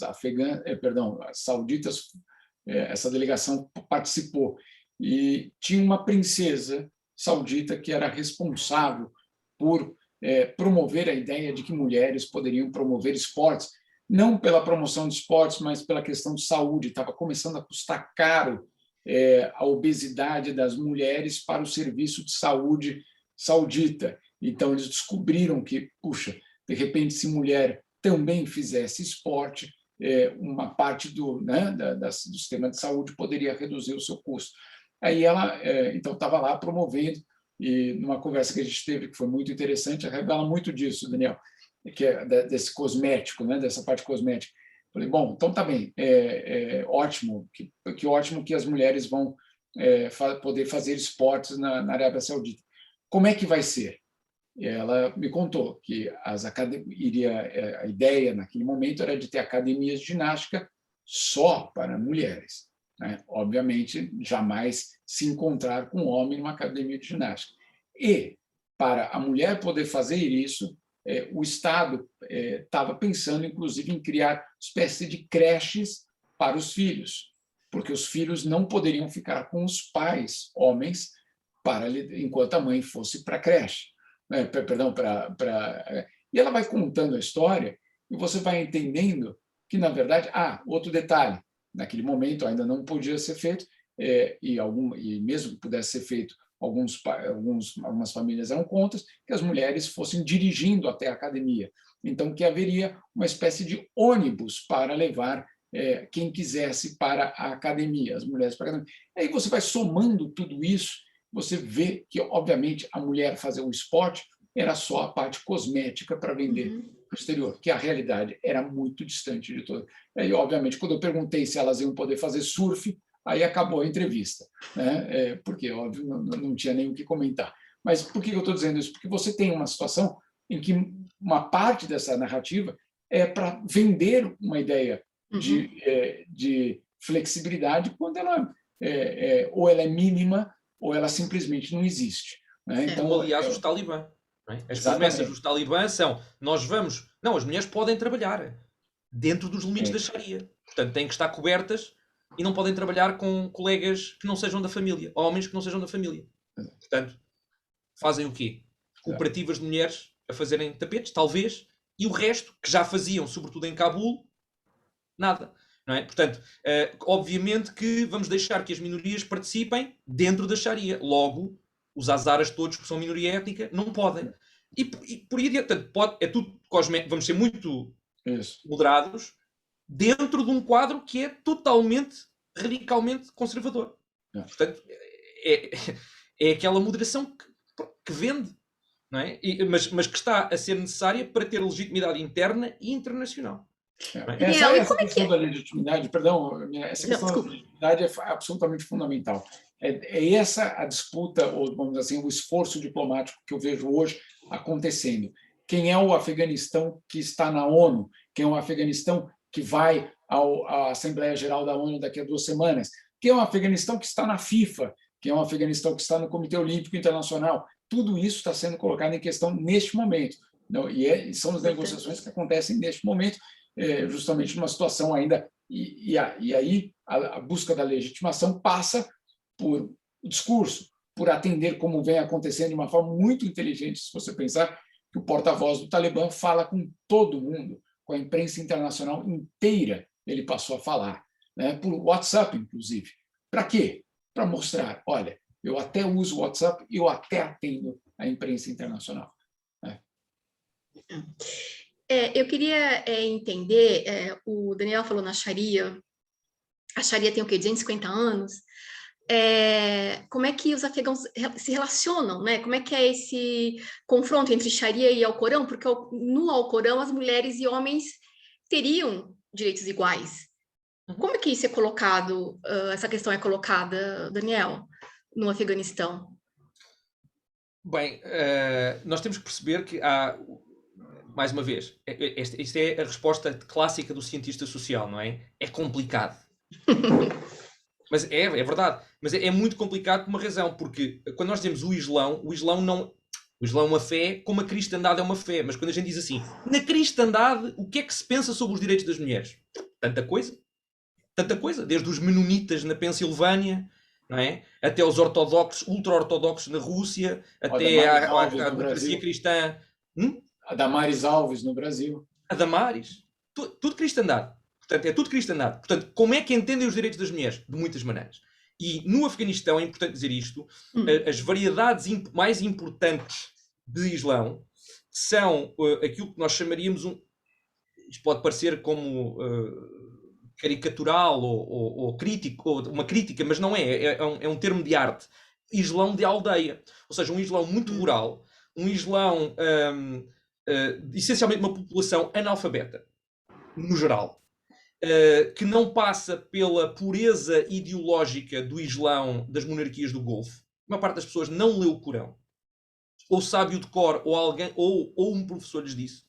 sauditas, essa delegação participou. E tinha uma princesa saudita que era responsável por promover a ideia de que mulheres poderiam promover esportes, não pela promoção de esportes, mas pela questão de saúde. Estava começando a custar caro a obesidade das mulheres para o serviço de saúde saudita. Então, eles descobriram que, puxa, de repente, se mulher também fizesse esporte, uma parte do sistema de saúde poderia reduzir o seu custo. Aí ela, então, estava lá promovendo, e numa conversa que a gente teve, que foi muito interessante, revela muito disso, Daniel, que é desse cosmético, dessa parte cosmética. Falei, bom, então tá bem, ótimo, que ótimo que as mulheres vão poder fazer esportes na Arábia Saudita. Como é que vai ser? E ela me contou que a ideia naquele momento era de ter academias de ginástica só para mulheres. Né? Obviamente, jamais se encontrar com um homem numa academia de ginástica. E, para a mulher poder fazer isso, o Estado estava pensando, inclusive, em criar espécie de creches para os filhos, porque os filhos não poderiam ficar com os pais, homens, enquanto a mãe fosse para a creche. E ela vai contando a história e você vai entendendo que, na verdade, outro detalhe, naquele momento ainda não podia ser feito, e mesmo que pudesse ser feito, algumas famílias eram contra, que as mulheres fossem dirigindo até a academia. Então, que haveria uma espécie de ônibus para levar quem quisesse para a academia, as mulheres para a academia. Aí você vai somando tudo isso, você vê que, obviamente, a mulher fazer o esporte era só a parte cosmética para vender para o exterior, que a realidade era muito distante de tudo. Aí, obviamente, quando eu perguntei se elas iam poder fazer surf, aí acabou a entrevista, né? Porque, óbvio, não tinha nem o que comentar. Mas por que eu estou dizendo isso? Porque você tem uma situação em que uma parte dessa narrativa é para vender uma ideia de flexibilidade quando ela ou ela é mínima ou ela simplesmente não existe. Né? Então, aliás, os talibã. As promessas dos talibã são: nós vamos. Não, as mulheres podem trabalhar dentro dos limites da Sharia. Portanto, têm que estar cobertas e não podem trabalhar com colegas que não sejam da família, homens que não sejam da família. Portanto, fazem o quê? Cooperativas de mulheres a fazerem tapetes, talvez, e o resto, que já faziam, sobretudo em Cabul, nada. não é? Portanto, obviamente que vamos deixar que as minorias participem dentro da Sharia. Logo, os azaras todos que são minoria étnica não podem. E por aí adiante, portanto, é tudo cosmético. Vamos ser muito moderados dentro de um quadro que é totalmente, radicalmente conservador. Portanto, é aquela moderação que vende, não é? Mas que está a ser necessária para ter legitimidade interna e internacional. Essa questão da legitimidade, essa questão da legitimidade é absolutamente fundamental. É essa a disputa, ou vamos dizer assim, o esforço diplomático que eu vejo hoje acontecendo. Quem é o Afeganistão que está na ONU? Quem é o Afeganistão que vai à Assembleia Geral da ONU daqui a 2 semanas? Quem é o Afeganistão que está na FIFA? Quem é o Afeganistão que está no Comitê Olímpico Internacional? Tudo isso está sendo colocado em questão neste momento. E são as negociações que acontecem neste momento, justamente numa situação ainda. E aí a busca da legitimação passa por discurso, por atender como vem acontecendo de uma forma muito inteligente, se você pensar que o porta-voz do Talibã fala com todo mundo, com a imprensa internacional inteira, ele passou a falar, né, por WhatsApp, inclusive. Para quê? Para mostrar, olha, eu até uso o WhatsApp e eu até atendo a imprensa internacional. Né? Eu queria entender, o Daniel falou na Sharia, a Sharia tem o quê? 250 anos? Como é que os afegãos se relacionam, né? Como é que é esse confronto entre Sharia e Alcorão? Porque no Alcorão as mulheres e homens teriam direitos iguais. Como é que isso é colocado, essa questão é colocada, Daniel, no Afeganistão? Bem, nós temos que perceber que há, mais uma vez, esta é a resposta clássica do cientista social, não é? É complicado. Mas é verdade. Mas é muito complicado por uma razão, porque quando nós dizemos o Islão é uma fé como a cristandade é uma fé. Mas quando a gente diz assim, na cristandade, o que é que se pensa sobre os direitos das mulheres? Tanta coisa. Tanta coisa. Desde os menonitas na Pensilvânia, não é? Até os ortodoxos, ultra-ortodoxos na Rússia, até a democracia cristã. A Damares Alves no Brasil. A Damares. Tudo cristandade. Portanto, é tudo cristandade. Portanto, como é que entendem os direitos das mulheres? De muitas maneiras. E no Afeganistão, é importante dizer isto, as variedades mais importantes de Islão são aquilo que nós chamaríamos isto pode parecer como caricatural ou crítico, ou uma crítica, mas não é um termo de arte. Islão de aldeia. Ou seja, um Islão muito rural, um Islão essencialmente uma população analfabeta, no geral. Que não passa pela pureza ideológica do Islão das monarquias do Golfo. Uma parte das pessoas não lê o Corão, ou sabe o de cor, ou um professor lhes disse.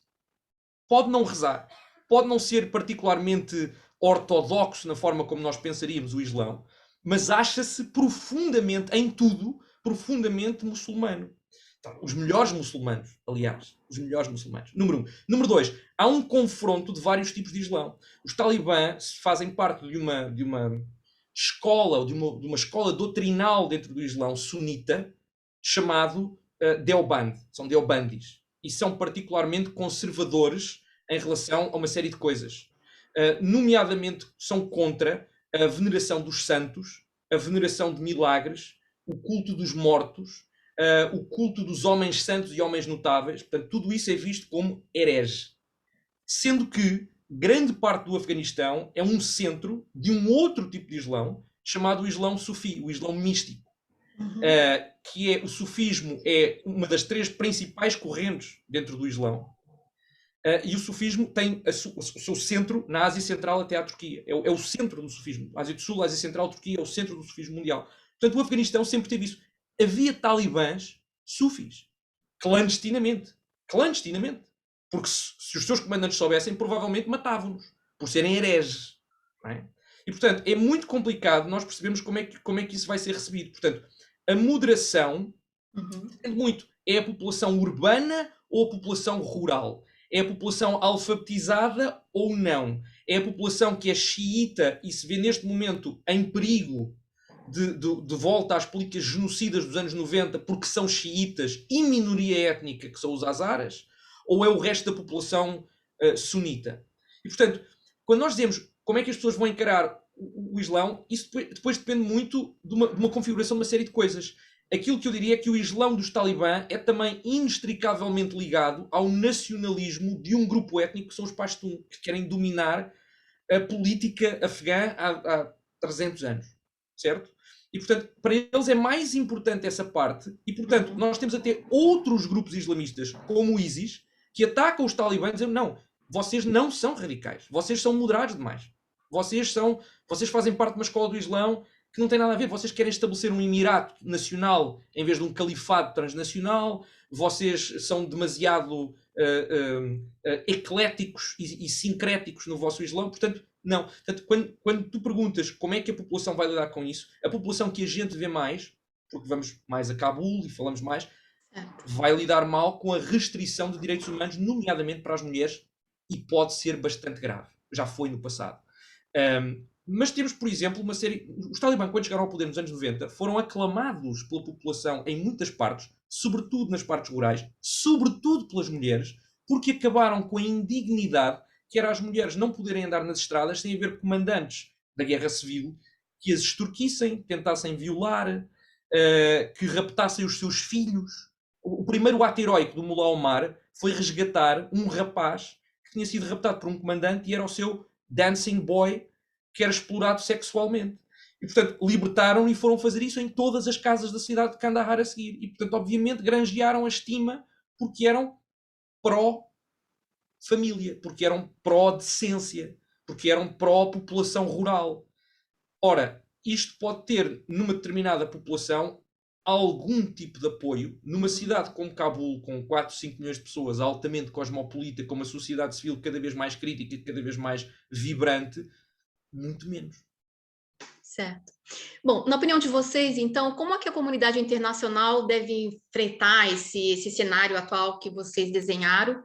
Pode não rezar, pode não ser particularmente ortodoxo na forma como nós pensaríamos o Islão, mas acha-se profundamente, em tudo, profundamente muçulmano. Os melhores muçulmanos, aliás. Os melhores muçulmanos. Número 1. Número 2. Há um confronto de vários tipos de Islão. Os talibãs fazem parte de uma escola, ou de uma escola doutrinal dentro do Islão sunita, chamado Deoband. São Deobandis. E são particularmente conservadores em relação a uma série de coisas. Nomeadamente, são contra a veneração dos santos, a veneração de milagres, o culto dos mortos, o culto dos homens santos e homens notáveis. Portanto, tudo isso é visto como herege. Sendo que grande parte do Afeganistão é um centro de um outro tipo de Islão, chamado o Islão Sufi, o Islão místico. Que é o sufismo, é uma das 3 principais correntes dentro do Islão. E o sufismo tem o seu centro na Ásia Central até à Turquia. É o centro do sufismo. A Ásia do Sul, a Ásia Central, a Turquia é o centro do sufismo mundial. Portanto, o Afeganistão sempre teve isso. Havia talibãs sufis, clandestinamente. Porque se os seus comandantes soubessem, provavelmente matavam-nos, por serem hereges. Não é? E, portanto, é muito complicado nós percebermos como é que isso vai ser recebido. Portanto, a moderação depende muito. É a população urbana ou a população rural? É a população alfabetizada ou não? É a população que é xiita e se vê neste momento em perigo de volta às políticas genocidas dos anos 90 porque são xiitas e minoria étnica, que são os azaras? Ou é o resto da população sunita? E, portanto, quando nós dizemos como é que as pessoas vão encarar o Islão? Isso depois depende muito de uma configuração de uma série de coisas. Aquilo que eu diria é que o Islão dos Talibã é também inextricavelmente ligado ao nacionalismo de um grupo étnico que são os Pashtun, que querem dominar a política afegã há 300 anos, certo? E, portanto, para eles é mais importante essa parte. E, portanto, nós temos até outros grupos islamistas, como o ISIS, que atacam os talibãs dizendo, não, vocês não são radicais, vocês são moderados demais. Vocês fazem parte de uma escola do Islão que não tem nada a ver. Vocês querem estabelecer um emirato nacional em vez de um califado transnacional. Vocês são demasiado ecléticos e sincréticos no vosso Islão. Portanto, não. Portanto, quando tu perguntas como é que a população vai lidar com isso, a população que a gente vê mais, porque vamos mais a Cabul e falamos mais, vai lidar mal com a restrição de direitos humanos, nomeadamente para as mulheres, e pode ser bastante grave. Já foi no passado. Mas temos, por exemplo, uma série... Os talibãs, quando chegaram ao poder nos anos 90, foram aclamados pela população em muitas partes, sobretudo nas partes rurais, sobretudo pelas mulheres, porque acabaram com a indignidade que era as mulheres não poderem andar nas estradas sem haver comandantes da guerra civil que as extorquissem, tentassem violar, que raptassem os seus filhos. O primeiro ato heroico do Mullah Omar foi resgatar um rapaz que tinha sido raptado por um comandante e era o seu dancing boy, que era explorado sexualmente. E, portanto, libertaram e foram fazer isso em todas as casas da cidade de Kandahar a seguir. E, portanto, obviamente, granjearam a estima porque eram pró-família, porque eram pró-decência, porque eram pró-população rural. Ora, isto pode ter, numa determinada população, algum tipo de apoio. Numa cidade como Cabul, com 4, 5 milhões de pessoas, altamente cosmopolita, com uma sociedade civil cada vez mais crítica e cada vez mais vibrante, muito menos. Certo. Bom, na opinião de vocês, então, como é que a comunidade internacional deve enfrentar esse cenário atual que vocês desenharam,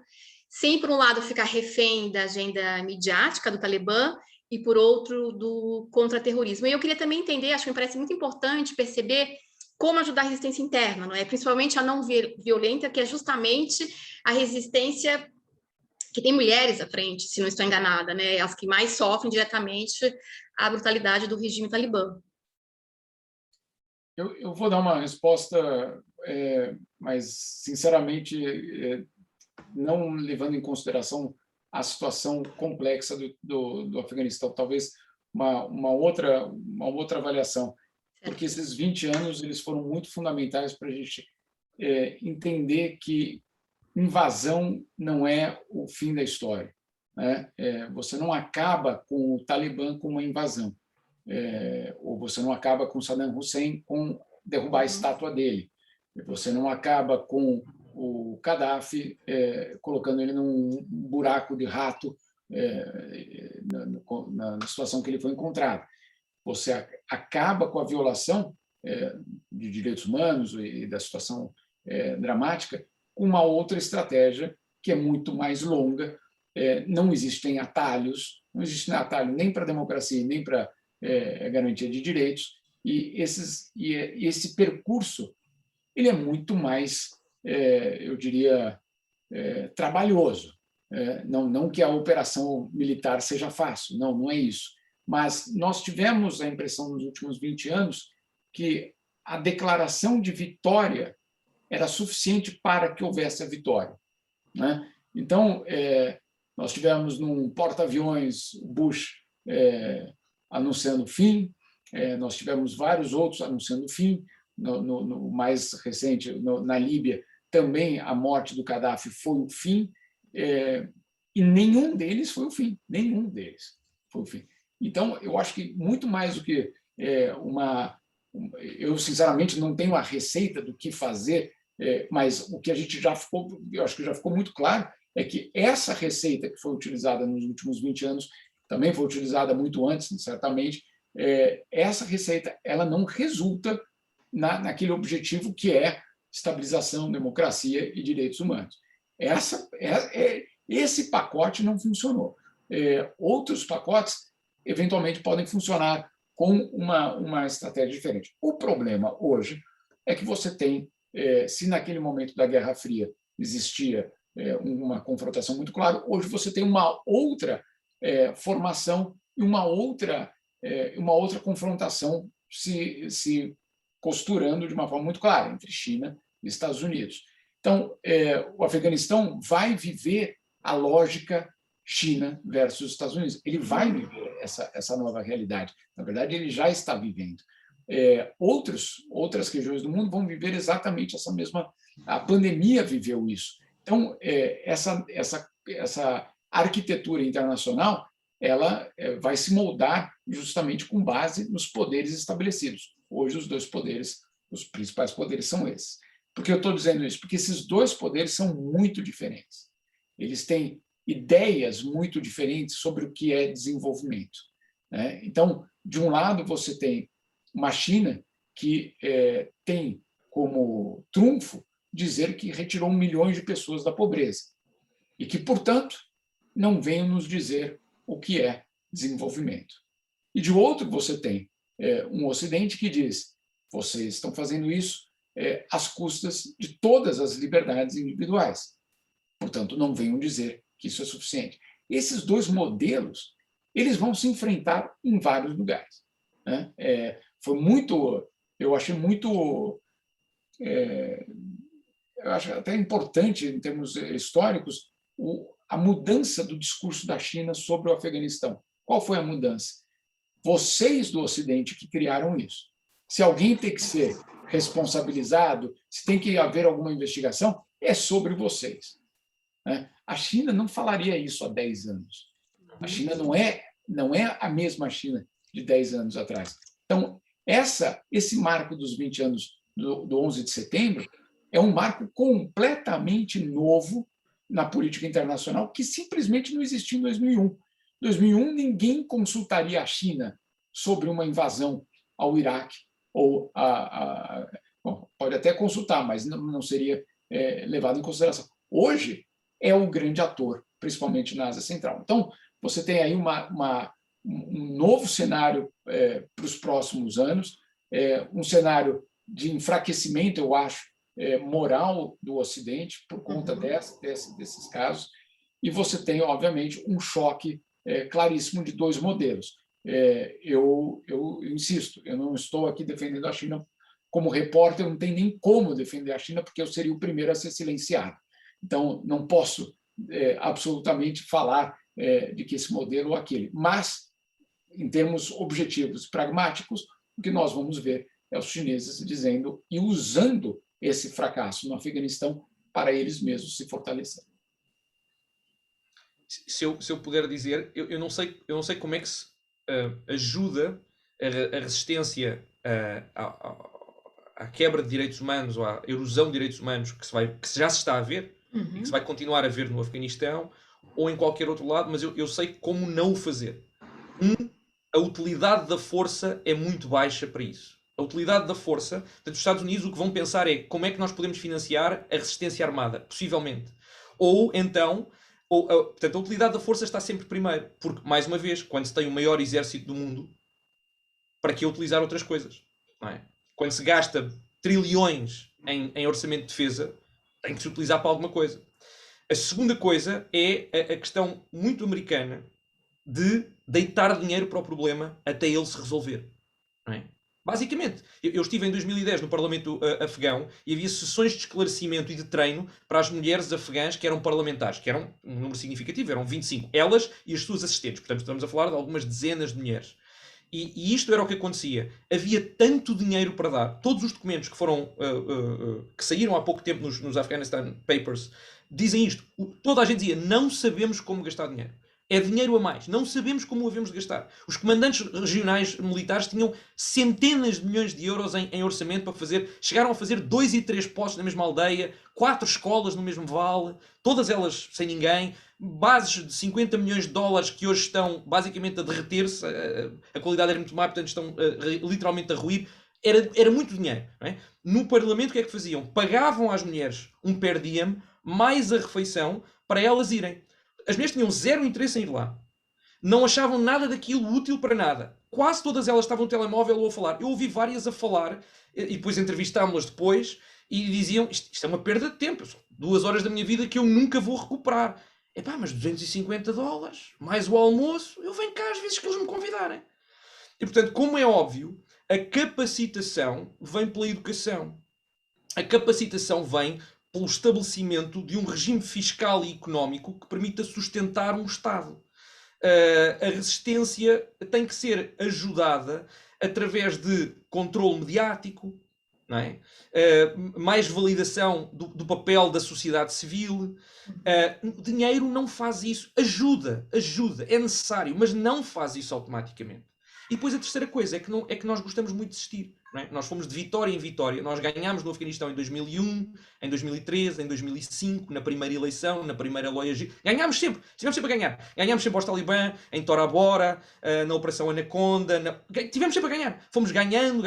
sem, por um lado, ficar refém da agenda midiática do Talibã e, por outro, do contra-terrorismo? E eu queria também entender, acho que me parece muito importante perceber como ajudar a resistência interna, não é? Principalmente a não violenta, que é justamente a resistência que tem mulheres à frente, se não estou enganada, né? As que mais sofrem diretamente a brutalidade do regime talibã. Eu vou dar uma resposta, mas, sinceramente, não levando em consideração a situação complexa do Afeganistão, talvez uma outra avaliação, porque esses 20 anos eles foram muito fundamentais para a gente entender que invasão não é o fim da história, né? Você não acaba com o Talibã com uma invasão, ou você não acaba com Saddam Hussein com derrubar a estátua dele, você não acaba com o Gaddafi colocando ele num buraco de rato na situação que ele foi encontrado. Você acaba com a violação de direitos humanos e da situação dramática com uma outra estratégia que é muito mais longa. Não existem atalhos, não existe atalho nem para a democracia nem para a garantia de direitos, e esse percurso ele é muito mais, eu diria, trabalhoso. Não que a operação militar seja fácil, não é isso, mas nós tivemos a impressão nos últimos 20 anos que a declaração de vitória era suficiente para que houvesse a vitória, né? Então, nós tivemos num porta-aviões o Bush anunciando o fim, nós tivemos vários outros anunciando o fim, no mais recente, na Líbia, também a morte do Gaddafi foi o fim, e nenhum deles foi o fim, nenhum deles foi o fim. Então, eu acho que muito mais do que eu, sinceramente, não tenho a receita do que fazer, mas o que a gente eu acho que já ficou muito claro, é que essa receita que foi utilizada nos últimos 20 anos, também foi utilizada muito antes, certamente, essa receita ela não resulta naquele objetivo que é estabilização, democracia e direitos humanos. Esse pacote não funcionou. Outros pacotes, eventualmente, podem funcionar com uma estratégia diferente. O problema hoje é que você tem, se naquele momento da Guerra Fria existia uma confrontação muito clara, hoje você tem uma outra formação e uma outra confrontação se costurando de uma forma muito clara entre China e Estados Unidos. Então, o Afeganistão vai viver a lógica China versus Estados Unidos. Ele vai viver essa nova realidade. Na verdade, ele já está vivendo. Outras regiões do mundo vão viver exatamente essa mesma... A pandemia viveu isso. Então, essa arquitetura internacional ela vai se moldar justamente com base nos poderes estabelecidos. Hoje, os dois poderes, os principais poderes são esses. Por que eu estou dizendo isso? Porque esses dois poderes são muito diferentes. Eles têm ideias muito diferentes sobre o que é desenvolvimento, né? Então, de um lado, você tem uma China que tem como trunfo dizer que retirou milhões de pessoas da pobreza e que, portanto, não venham nos dizer o que é desenvolvimento. E, de outro, você tem um Ocidente que diz: vocês estão fazendo isso às custas de todas as liberdades individuais. Portanto, não venham dizer que isso é suficiente. Esses dois modelos, eles vão se enfrentar em vários lugares, né? Eu achei muito... eu acho até importante, em termos históricos, a mudança do discurso da China sobre o Afeganistão. Qual foi a mudança? Vocês do Ocidente que criaram isso. Se alguém tem que ser responsabilizado, se tem que haver alguma investigação, é sobre vocês, né? A China não falaria isso há 10 anos. A China não é a mesma China de 10 anos atrás. Então, esse marco dos 20 anos do 11 de setembro é um marco completamente novo na política internacional, que simplesmente não existiu em 2001. Em 2001, ninguém consultaria a China sobre uma invasão ao Iraque, ou bom, pode até consultar, mas não seria levado em consideração. Hoje, é o grande ator, principalmente na Ásia Central. Então, você tem aí um novo cenário para os próximos anos, um cenário de enfraquecimento, eu acho, moral do Ocidente, por conta desses casos, e você tem, obviamente, um choque claríssimo de dois modelos. Eu insisto, eu não estou aqui defendendo a China como repórter, não tem nem como defender a China, porque eu seria o primeiro a ser silenciado. Então, não posso absolutamente falar de que esse modelo ou aquele. Mas, em termos objetivos, pragmáticos, o que nós vamos ver é os chineses dizendo e usando esse fracasso no Afeganistão para eles mesmos se fortalecer. Se eu puder dizer, eu não sei como é que se ajuda a resistência à quebra de direitos humanos ou à erosão de direitos humanos que já se está a ver e que se vai continuar a ver no Afeganistão ou em qualquer outro lado, mas eu sei como não o fazer. A utilidade da força é muito baixa para isso. A utilidade da força, portanto, os Estados Unidos o que vão pensar é como é que nós podemos financiar a resistência armada, possivelmente. Ou então, portanto, a utilidade da força está sempre primeiro, porque, mais uma vez, quando se tem o maior exército do mundo, para que utilizar outras coisas? Não é? Quando se gasta trilhões em orçamento de defesa, tem que se utilizar para alguma coisa. A segunda coisa é a questão muito americana de deitar dinheiro para o problema até ele se resolver. Não é? Basicamente, eu estive em 2010 no Parlamento afegão e havia sessões de esclarecimento e de treino para as mulheres afegãs que eram parlamentares, que eram um número significativo, eram 25, elas e as suas assistentes. Portanto, estamos a falar de algumas dezenas de mulheres. E isto era o que acontecia. Havia tanto dinheiro para dar. Todos os documentos que saíram há pouco tempo nos Afghanistan Papers dizem isto. Toda a gente dizia, não sabemos como gastar dinheiro. É dinheiro a mais. Não sabemos como o havemos de gastar. Os comandantes regionais militares tinham centenas de milhões de euros em orçamento para fazer. Chegaram a fazer 2 e 3 postos na mesma aldeia, 4 escolas no mesmo vale, todas elas sem ninguém, bases de 50 milhões de dólares que hoje estão basicamente a derreter-se, a qualidade era muito má, portanto estão literalmente a ruir. Era muito dinheiro. Não é? No Parlamento o que é que faziam? Pagavam às mulheres um per diem mais a refeição para elas irem. As mulheres tinham zero interesse em ir lá. Não achavam nada daquilo útil para nada. Quase todas elas estavam no telemóvel ou a falar. Eu ouvi várias a falar, e depois entrevistámos-las depois, e diziam, isto é uma perda de tempo. 2 horas da minha vida que eu nunca vou recuperar. epá, mas $250, mais o almoço, eu venho cá às vezes que eles me convidarem. E, portanto, como é óbvio, a capacitação vem pela educação. A capacitação vem pelo estabelecimento de um regime fiscal e económico que permita sustentar um Estado. A resistência tem que ser ajudada através de controle mediático, não é? Mais validação do papel da sociedade civil. O dinheiro não faz isso. Ajuda, é necessário, mas não faz isso automaticamente. E depois a terceira coisa é que nós gostamos muito de assistir. Não é? Nós fomos de vitória em vitória. Nós ganhámos no Afeganistão em 2001, em 2013, em 2005, na primeira eleição, na primeira loja. Ganhámos sempre. Estivemos sempre a ganhar. Ganhámos sempre aos Talibã, em Tora Bora, na Operação Anaconda. Tivemos sempre a ganhar. Fomos ganhando.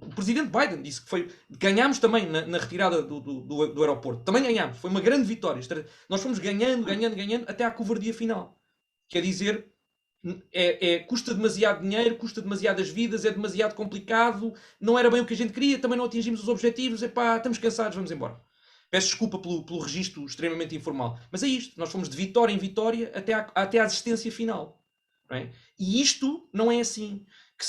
O presidente Biden disse que foi... Ganhámos também na retirada do aeroporto. Também ganhámos. Foi uma grande vitória. Nós fomos ganhando, até à covardia final. Quer dizer... custa demasiado dinheiro, custa demasiadas vidas, é demasiado complicado, não era bem o que a gente queria, também não atingimos os objetivos, epá, estamos cansados, vamos embora. Peço desculpa pelo registro extremamente informal, mas é isto, nós fomos de vitória em vitória até à existência final. Não é? E isto não é assim que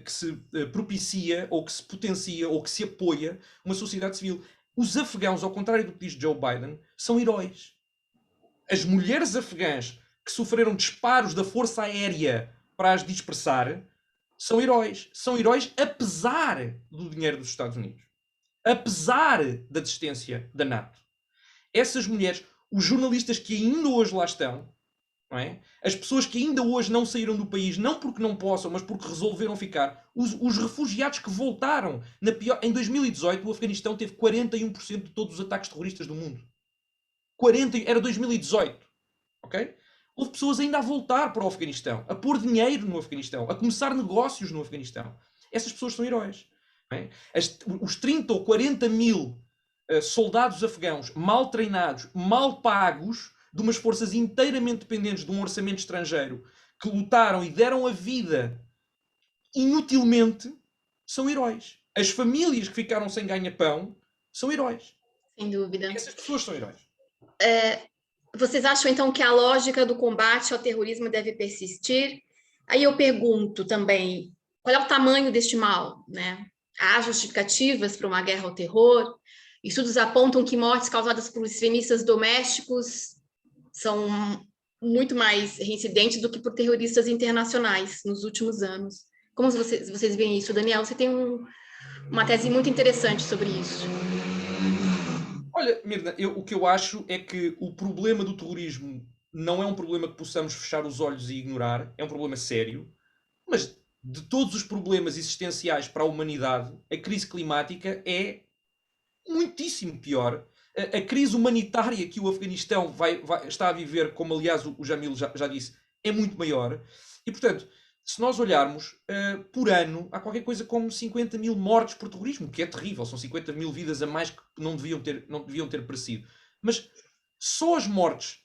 se propicia, ou que se potencia, ou que se apoia uma sociedade civil. Os afegãos, ao contrário do que diz Joe Biden, são heróis. As mulheres afegãs que sofreram disparos da Força Aérea para as dispersar, são heróis. São heróis apesar do dinheiro dos Estados Unidos. Apesar da desistência da NATO. Essas mulheres, os jornalistas que ainda hoje lá estão, não é? As pessoas que ainda hoje não saíram do país, não porque não possam, mas porque resolveram ficar, os refugiados que voltaram, em 2018 o Afeganistão teve 41% de todos os ataques terroristas do mundo. Era 2018. Ok? Houve pessoas ainda a voltar para o Afeganistão, a pôr dinheiro no Afeganistão, a começar negócios no Afeganistão. Essas pessoas são heróis. Não é? Os 30 ou 40 mil soldados afegãos mal treinados, mal pagos, de umas forças inteiramente dependentes de um orçamento estrangeiro, que lutaram e deram a vida inutilmente, são heróis. As famílias que ficaram sem ganha-pão são heróis. Sem dúvida. Essas pessoas são heróis. Vocês acham, então, que a lógica do combate ao terrorismo deve persistir? Aí eu pergunto também, qual é o tamanho deste mal, né? Há justificativas para uma guerra ao terror? Estudos apontam que mortes causadas por extremistas domésticos são muito mais reincidentes do que por terroristas internacionais nos últimos anos. Como vocês veem isso? Daniel, você tem uma tese muito interessante sobre isso. Olha, Mirna, o que eu acho é que o problema do terrorismo não é um problema que possamos fechar os olhos e ignorar, é um problema sério, mas de todos os problemas existenciais para a humanidade, a crise climática é muitíssimo pior. A crise humanitária que o Afeganistão está a viver, como aliás o Jamil já disse, é muito maior. E, portanto, se nós olharmos, por ano, há qualquer coisa como 50 mil mortes por terrorismo, que é terrível. São 50 mil vidas a mais que não deviam ter perecido. Mas só as mortes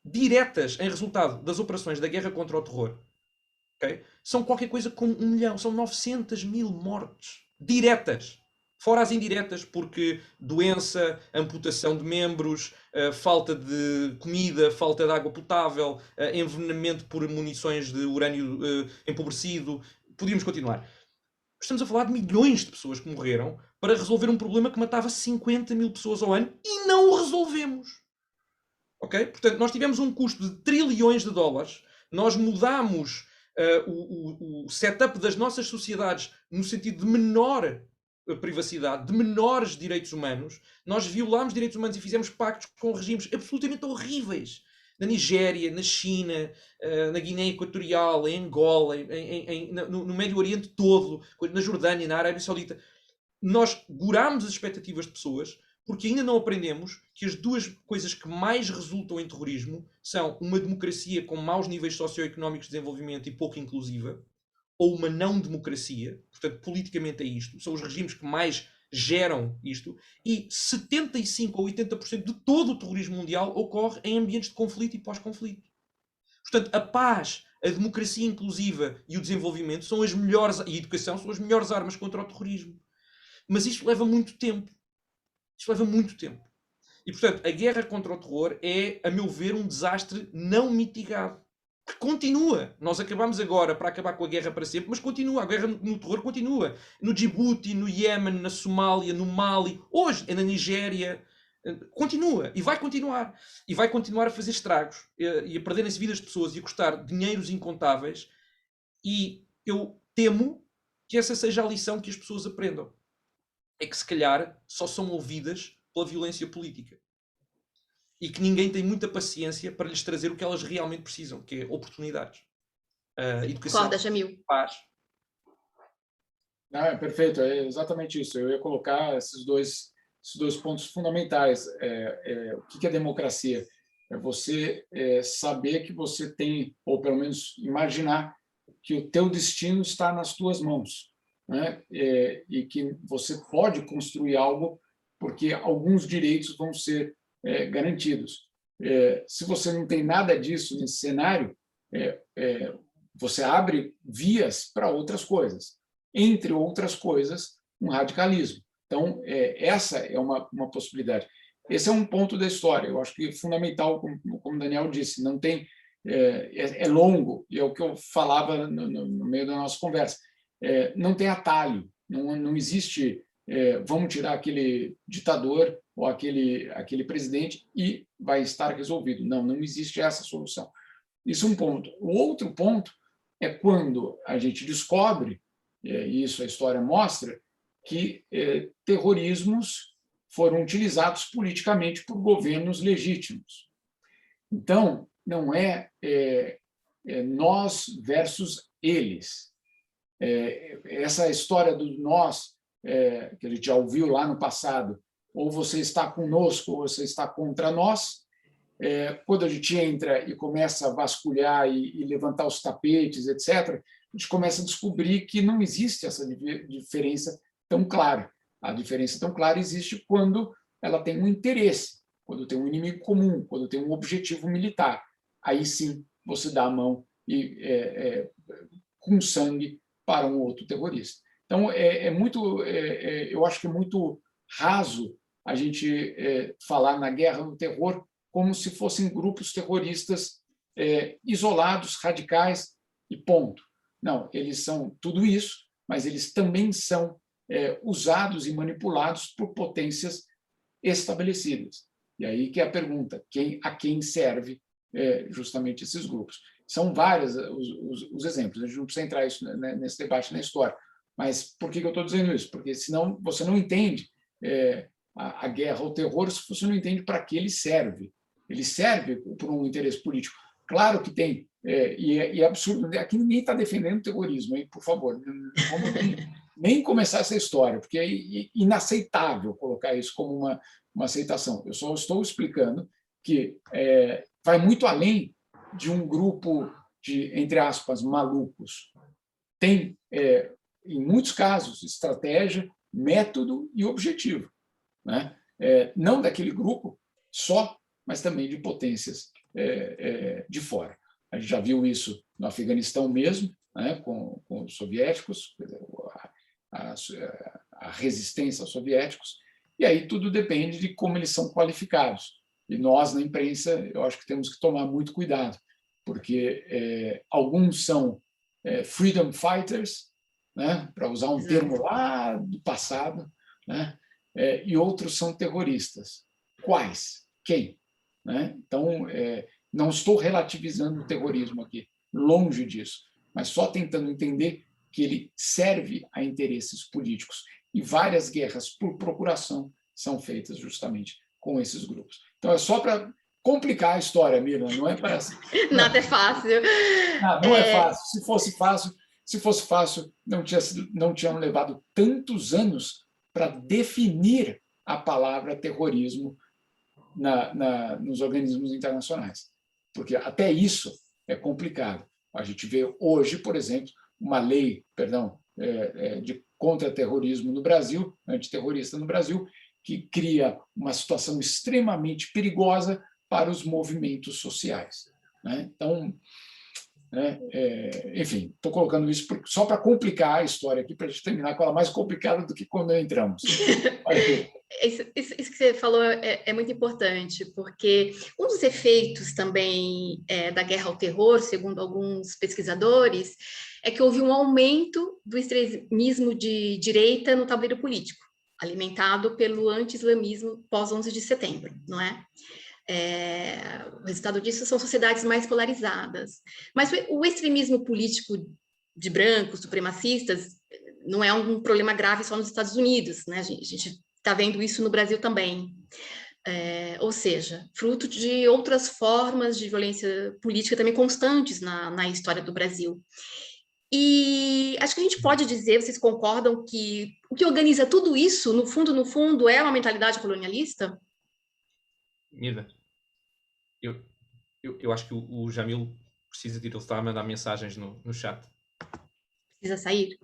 diretas em resultado das operações da guerra contra o terror, okay, são qualquer coisa como 1 milhão. São 900 mil mortes diretas. Fora as indiretas, porque doença, amputação de membros, falta de comida, falta de água potável, envenenamento por munições de urânio empobrecido. Podíamos continuar. Estamos a falar de milhões de pessoas que morreram para resolver um problema que matava 50 mil pessoas ao ano e não o resolvemos. Ok? Portanto, nós tivemos um custo de trilhões de dólares, nós mudámos o setup das nossas sociedades no sentido de menor privacidade, de menores direitos humanos. Nós violámos direitos humanos e fizemos pactos com regimes absolutamente horríveis. Na Nigéria, na China, na Guiné Equatorial, em Angola, no Médio Oriente todo, na Jordânia, na Arábia Saudita. Nós gorámos as expectativas de pessoas porque ainda não aprendemos que as duas coisas que mais resultam em terrorismo são uma democracia com maus níveis socioeconómicos de desenvolvimento e pouco inclusiva, ou uma não-democracia. Portanto, politicamente é isto. São os regimes que mais geram isto. E 75% ou 80% de todo o terrorismo mundial ocorre em ambientes de conflito e pós-conflito. Portanto, a paz, a democracia inclusiva e o desenvolvimento são as melhores, e a educação são as melhores armas contra o terrorismo. Mas isto leva muito tempo. Isto leva muito tempo. E, portanto, a guerra contra o terror é, a meu ver, um desastre não mitigado. Que continua. Nós acabamos agora para acabar com a guerra para sempre, mas continua. A guerra no terror continua. No Djibouti, no Iémen, na Somália, no Mali, hoje é na Nigéria. Continua. E vai continuar. E vai continuar a fazer estragos. E a perderem-se vidas de pessoas e a custar dinheiros incontáveis. E eu temo que essa seja a lição que as pessoas aprendam. É que, se calhar, só são ouvidas pela violência política. E que ninguém tem muita paciência para lhes trazer o que elas realmente precisam, que é oportunidades. Educação, Concorda, Jamil? paz. Ah, perfeito, é exatamente isso. Eu ia colocar esses dois pontos fundamentais. O que é democracia? É você saber que você tem, ou pelo menos imaginar, que o teu destino está nas tuas mãos, né? E que você pode construir algo, porque alguns direitos vão ser garantidos. Se você não tem nada disso nesse cenário, você abre vias para outras coisas, entre outras coisas, um radicalismo. Então, essa é uma possibilidade. Esse é um ponto da história, eu acho que é fundamental, como o Daniel disse, não tem, é longo, e é o que eu falava no meio da nossa conversa, não tem atalho, não existe, vamos tirar aquele ditador ou aquele presidente e vai estar resolvido. Não existe essa solução. Isso é um ponto. O outro ponto é quando a gente descobre, e isso a história mostra, que terrorismos foram utilizados politicamente por governos legítimos. Então, não é nós versus eles. Essa história do nós, que a gente já ouviu lá no passado, ou você está conosco ou você está contra nós, quando a gente entra e começa a vasculhar e levantar os tapetes, etc., a gente começa a descobrir que não existe essa diferença tão clara. A diferença tão clara existe quando ela tem um interesse, quando tem um inimigo comum, quando tem um objetivo militar. Aí sim você dá a mão com sangue para um outro terrorista. Então, eu acho que é muito raso a gente falar na guerra do terror como se fossem grupos terroristas isolados, radicais e ponto. Não, eles são tudo isso, mas eles também são usados e manipulados por potências estabelecidas. E aí que é a pergunta, a quem serve justamente esses grupos? São vários os exemplos, a gente não precisa entrar nesse debate na história, mas por que eu estou dizendo isso? Porque senão você não entende a guerra ao terror se você não entende para que ele serve. Ele serve por um interesse político. Claro que tem, e é absurdo, aqui ninguém está defendendo o terrorismo, hein? Por favor, não vamos nem começar essa história, porque é inaceitável colocar isso como uma aceitação. Eu só estou explicando que vai muito além de um grupo de, entre aspas, malucos. Tem, em muitos casos, estratégia, método e objetivo, né? Não daquele grupo só, mas também de potências de fora. A gente já viu isso no Afeganistão mesmo, né, com os soviéticos, a resistência aos soviéticos, e aí tudo depende de como eles são qualificados. E nós, na imprensa, eu acho que temos que tomar muito cuidado, porque alguns são freedom fighters, né, para usar um termo lá do passado, né, e outros são terroristas. Quais? Quem? Né? Então, não estou relativizando o terrorismo aqui, longe disso, mas só tentando entender que ele serve a interesses políticos e várias guerras por procuração são feitas justamente com esses grupos. Então, é só para complicar a história, Miriam, não é para... Nada é fácil. Não é fácil. Se fosse fácil, não tinham levado tantos anos para definir a palavra terrorismo nos organismos internacionais, porque até isso é complicado. A gente vê hoje, por exemplo, uma lei, de contra-terrorismo no Brasil, antiterrorista no Brasil, que cria uma situação extremamente perigosa para os movimentos sociais, né? Então, enfim, estou colocando isso só para complicar a história aqui, para a gente terminar com ela mais complicada do que quando entramos. isso que você falou é muito importante, porque um dos efeitos também da guerra ao terror, segundo alguns pesquisadores, é que houve um aumento do extremismo de direita no tabuleiro político, alimentado pelo anti-islamismo pós-11 de setembro, não é? O resultado disso são sociedades mais polarizadas. Mas o extremismo político de brancos, supremacistas, não é um problema grave só nos Estados Unidos, né? A gente está vendo isso no Brasil também. Ou seja, fruto de outras formas de violência política também constantes na história do Brasil. E acho que a gente pode dizer, vocês concordam, que o que organiza tudo isso, no fundo, é uma mentalidade colonialista? Mirna, eu acho que o Jamil precisa de ir, ele está a mandar mensagens no chat. Precisa sair?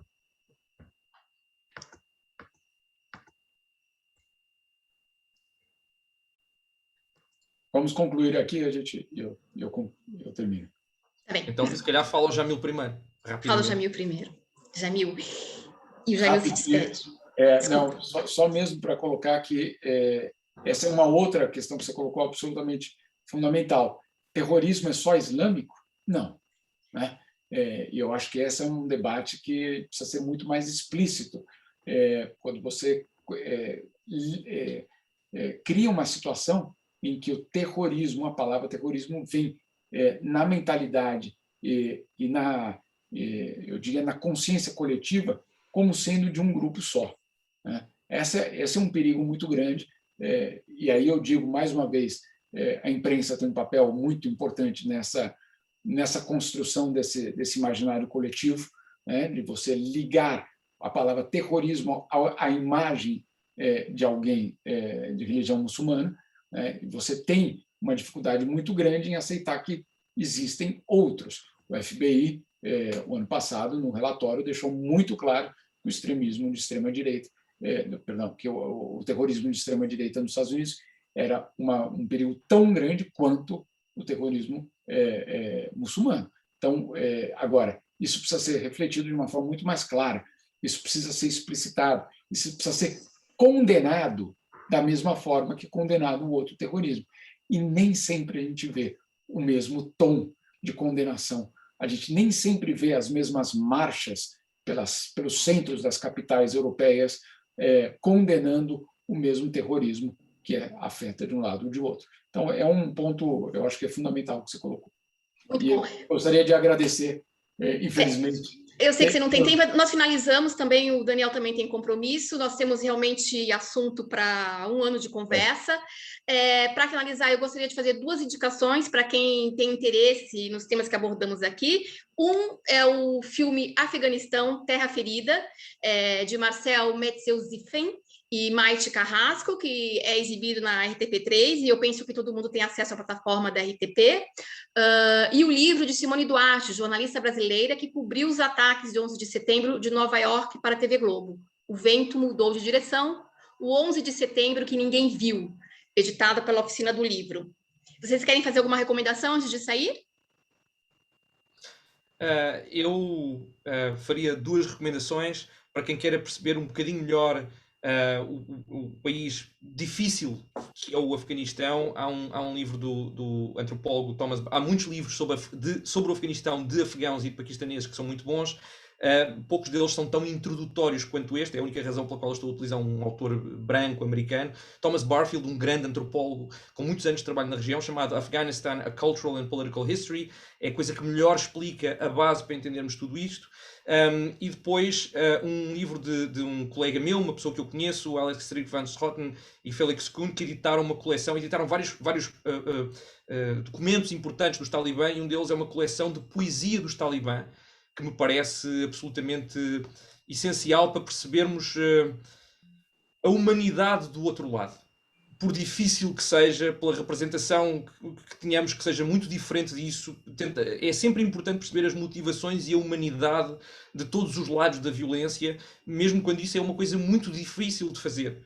Vamos concluir aqui, eu termino. Tá bem. Então, se calhar, fala o Jamil primeiro. Fala o Jamil primeiro. Jamil. E o Jamil se despede. Não, só mesmo para colocar que essa é uma outra questão que você colocou absolutamente fundamental. Terrorismo é só islâmico? Não. Né? E eu acho que esse é um debate que precisa ser muito mais explícito. Quando você cria uma situação em que o terrorismo, a palavra terrorismo, vem na mentalidade e eu diria, na consciência coletiva, como sendo de um grupo só. Né? Esse é um perigo muito grande, e aí eu digo, mais uma vez, a imprensa tem um papel muito importante nessa construção desse imaginário coletivo, né? De você ligar a palavra terrorismo à imagem de alguém de religião muçulmana. Você tem uma dificuldade muito grande em aceitar que existem outros. O FBI, o ano passado, no relatório, deixou muito claro que o extremismo de extrema-direita, que o terrorismo de extrema-direita nos Estados Unidos era um perigo tão grande quanto o terrorismo muçulmano. Então, agora, isso precisa ser refletido de uma forma muito mais clara, isso precisa ser explicitado, isso precisa ser condenado da mesma forma que condenado o outro terrorismo. E nem sempre a gente vê o mesmo tom de condenação. A gente nem sempre vê as mesmas marchas pelos centros das capitais europeias condenando o mesmo terrorismo que afeta de um lado ou de outro. Então, é um ponto, eu acho que é fundamental que você colocou. Muito e bom. Eu gostaria de agradecer, infelizmente... Eu sei que você não tem tempo, nós finalizamos também, o Daniel também tem compromisso, nós temos realmente assunto para 1 ano de conversa. Para finalizar, eu gostaria de fazer 2 indicações para quem tem interesse nos temas que abordamos aqui. Um é o filme Afeganistão, Terra Ferida, de Marcel Metzel-Ziffen e Maite Carrasco, que é exibido na RTP3, e eu penso que todo mundo tem acesso à plataforma da RTP, e o livro de Simone Duarte, jornalista brasileira, que cobriu os ataques de 11 de setembro de Nova York para a TV Globo. O vento mudou de direção, o 11 de setembro que ninguém viu, editada pela Oficina do Livro. Vocês querem fazer alguma recomendação antes de sair? Eu faria 2 recomendações para quem queira perceber um bocadinho melhor o país difícil que é o Afeganistão. Há um livro do antropólogo Thomas... Há muitos livros sobre o Afeganistão de afegãos e paquistaneses que são muito bons. Poucos deles são tão introdutórios quanto este. É a única razão pela qual eu estou a utilizar um autor branco, americano. Thomas Barfield, um grande antropólogo com muitos anos de trabalho na região, chamado Afghanistan, A Cultural and Political History. É a coisa que melhor explica a base para entendermos tudo isto. E depois um livro de um colega meu, uma pessoa que eu conheço, o Alex Strick van Schoten e Felix Kuhn, que editaram uma coleção, editaram vários documentos importantes dos Talibã, e um deles é uma coleção de poesia dos Talibã, que me parece absolutamente essencial para percebermos a humanidade do outro lado. Por difícil que seja, pela representação que tenhamos, que seja muito diferente disso, é sempre importante perceber as motivações e a humanidade de todos os lados da violência, mesmo quando isso é uma coisa muito difícil de fazer.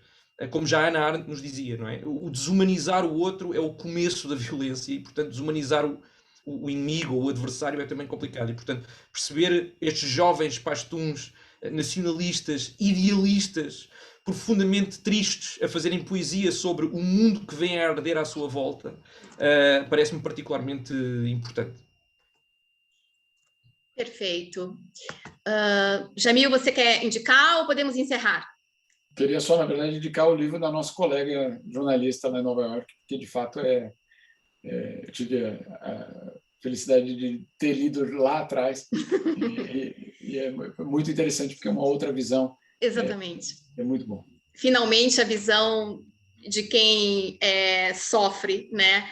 Como já a Hannah Arendt nos dizia, não é? O desumanizar o outro é o começo da violência e, portanto, desumanizar o inimigo ou o adversário é também complicado. E, portanto, perceber estes jovens pastuns nacionalistas, idealistas, profundamente tristes a fazerem poesia sobre o mundo que vem a arder à sua volta, parece-me particularmente importante. Perfeito. Jamil, você quer indicar ou podemos encerrar? Queria só, na verdade, indicar o livro da nossa colega jornalista lá em Nova York, que de fato eu tive a felicidade de ter lido lá atrás, e é muito interessante porque é uma outra visão. Exatamente. É muito bom. Finalmente, a visão de quem sofre, né,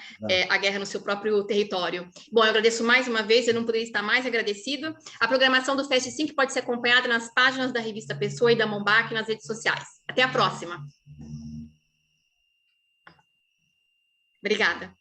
a guerra no seu próprio território. Bom, eu agradeço mais uma vez, eu não poderia estar mais agradecido. A programação do Fast Sync pode ser acompanhada nas páginas da revista Pessoa e da Mombac nas redes sociais. Até a próxima. Obrigada.